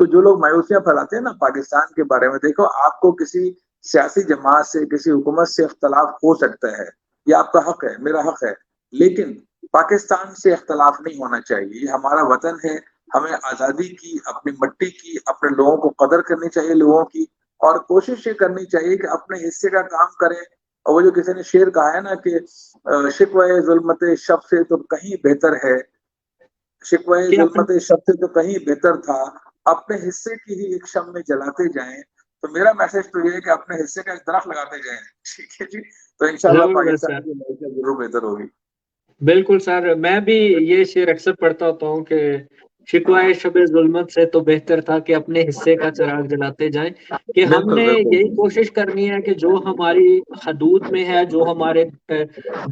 تو جو لوگ مایوسیاں پھیلاتے ہیں نا پاکستان کے بارے میں، دیکھو آپ کو کسی سیاسی جماعت سے، کسی حکومت سے اختلاف ہو سکتا ہے، یہ آپ کا حق ہے، میرا حق ہے، لیکن پاکستان سے اختلاف نہیں ہونا چاہیے. یہ ہمارا وطن ہے، ہمیں آزادی کی، اپنی مٹی کی، اپنے لوگوں کو قدر کرنی چاہیے لوگوں کی، اور کوشش یہ کرنی چاہیے کہ اپنے حصے کا کام کریں. اور وہ جو کسی نے شعر کہا ہے نا کہ شکوہ ظلمت شب سے تو کہیں بہتر ہے، شکوہ ظلمت شب سے تو کہیں بہتر تھا، اپنے حصے کی ہی ایک شب میں جلاتے جائیں. تو میرا میسج تو یہ ہے کہ اپنے حصے کا ایک درخت لگاتے جائیں. ٹھیک ہے جی، تو انشاءاللہ پاکستان کی معیشت ضرور بہتر ہوگی. بالکل سر، میں بھی یہ شعر اکثر پڑھتا ہوتا ہوں کہ شکوائے شب ظلمت سے تو بہتر تھا کہ اپنے حصے کا چراغ جلاتے جائیں. کہ ہم نے یہی کوشش کرنی ہے کہ جو ہماری حدود میں ہے، جو ہمارے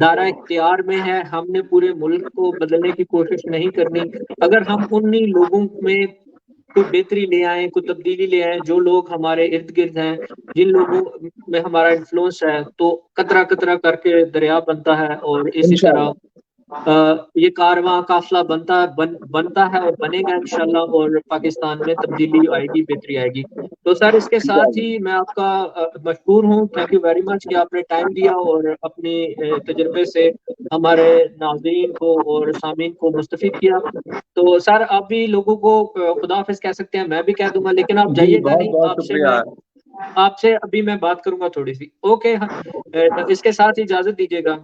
دائرہ اختیار میں ہے، ہم نے پورے ملک کو بدلنے کی کوشش نہیں کرنی. اگر ہم انہی لوگوں میں کوئی بہتری لے آئیں، کوئی تبدیلی لے آئیں، جو لوگ ہمارے ارد گرد ہیں، جن لوگوں میں ہمارا انفلوئنس ہے، تو قطرہ قطرہ کر کے دریا بنتا ہے، اور اسی طرح یہ کارواں قافلہ بنتا ہے اور بنے گا انشاءاللہ، اور پاکستان میں تبدیلی آئے گی، بہتری آئے گی. تو سر اس کے ساتھ ہی میں آپ کا مشکور ہوں، تھینک یو ویری مچ کہ آپ نے ٹائم دیا اور اپنی تجربے سے ہمارے ناظرین کو اور سامعین کو مستفید کیا. تو سر آپ بھی لوگوں کو خدا حافظ کہہ سکتے ہیں، میں بھی کہہ دوں گا، لیکن آپ جائیے گا نہیں. آپ سے ابھی میں بات کروں گا تھوڑی سی. اوکے، اس کے ساتھ اجازت دیجیے گا.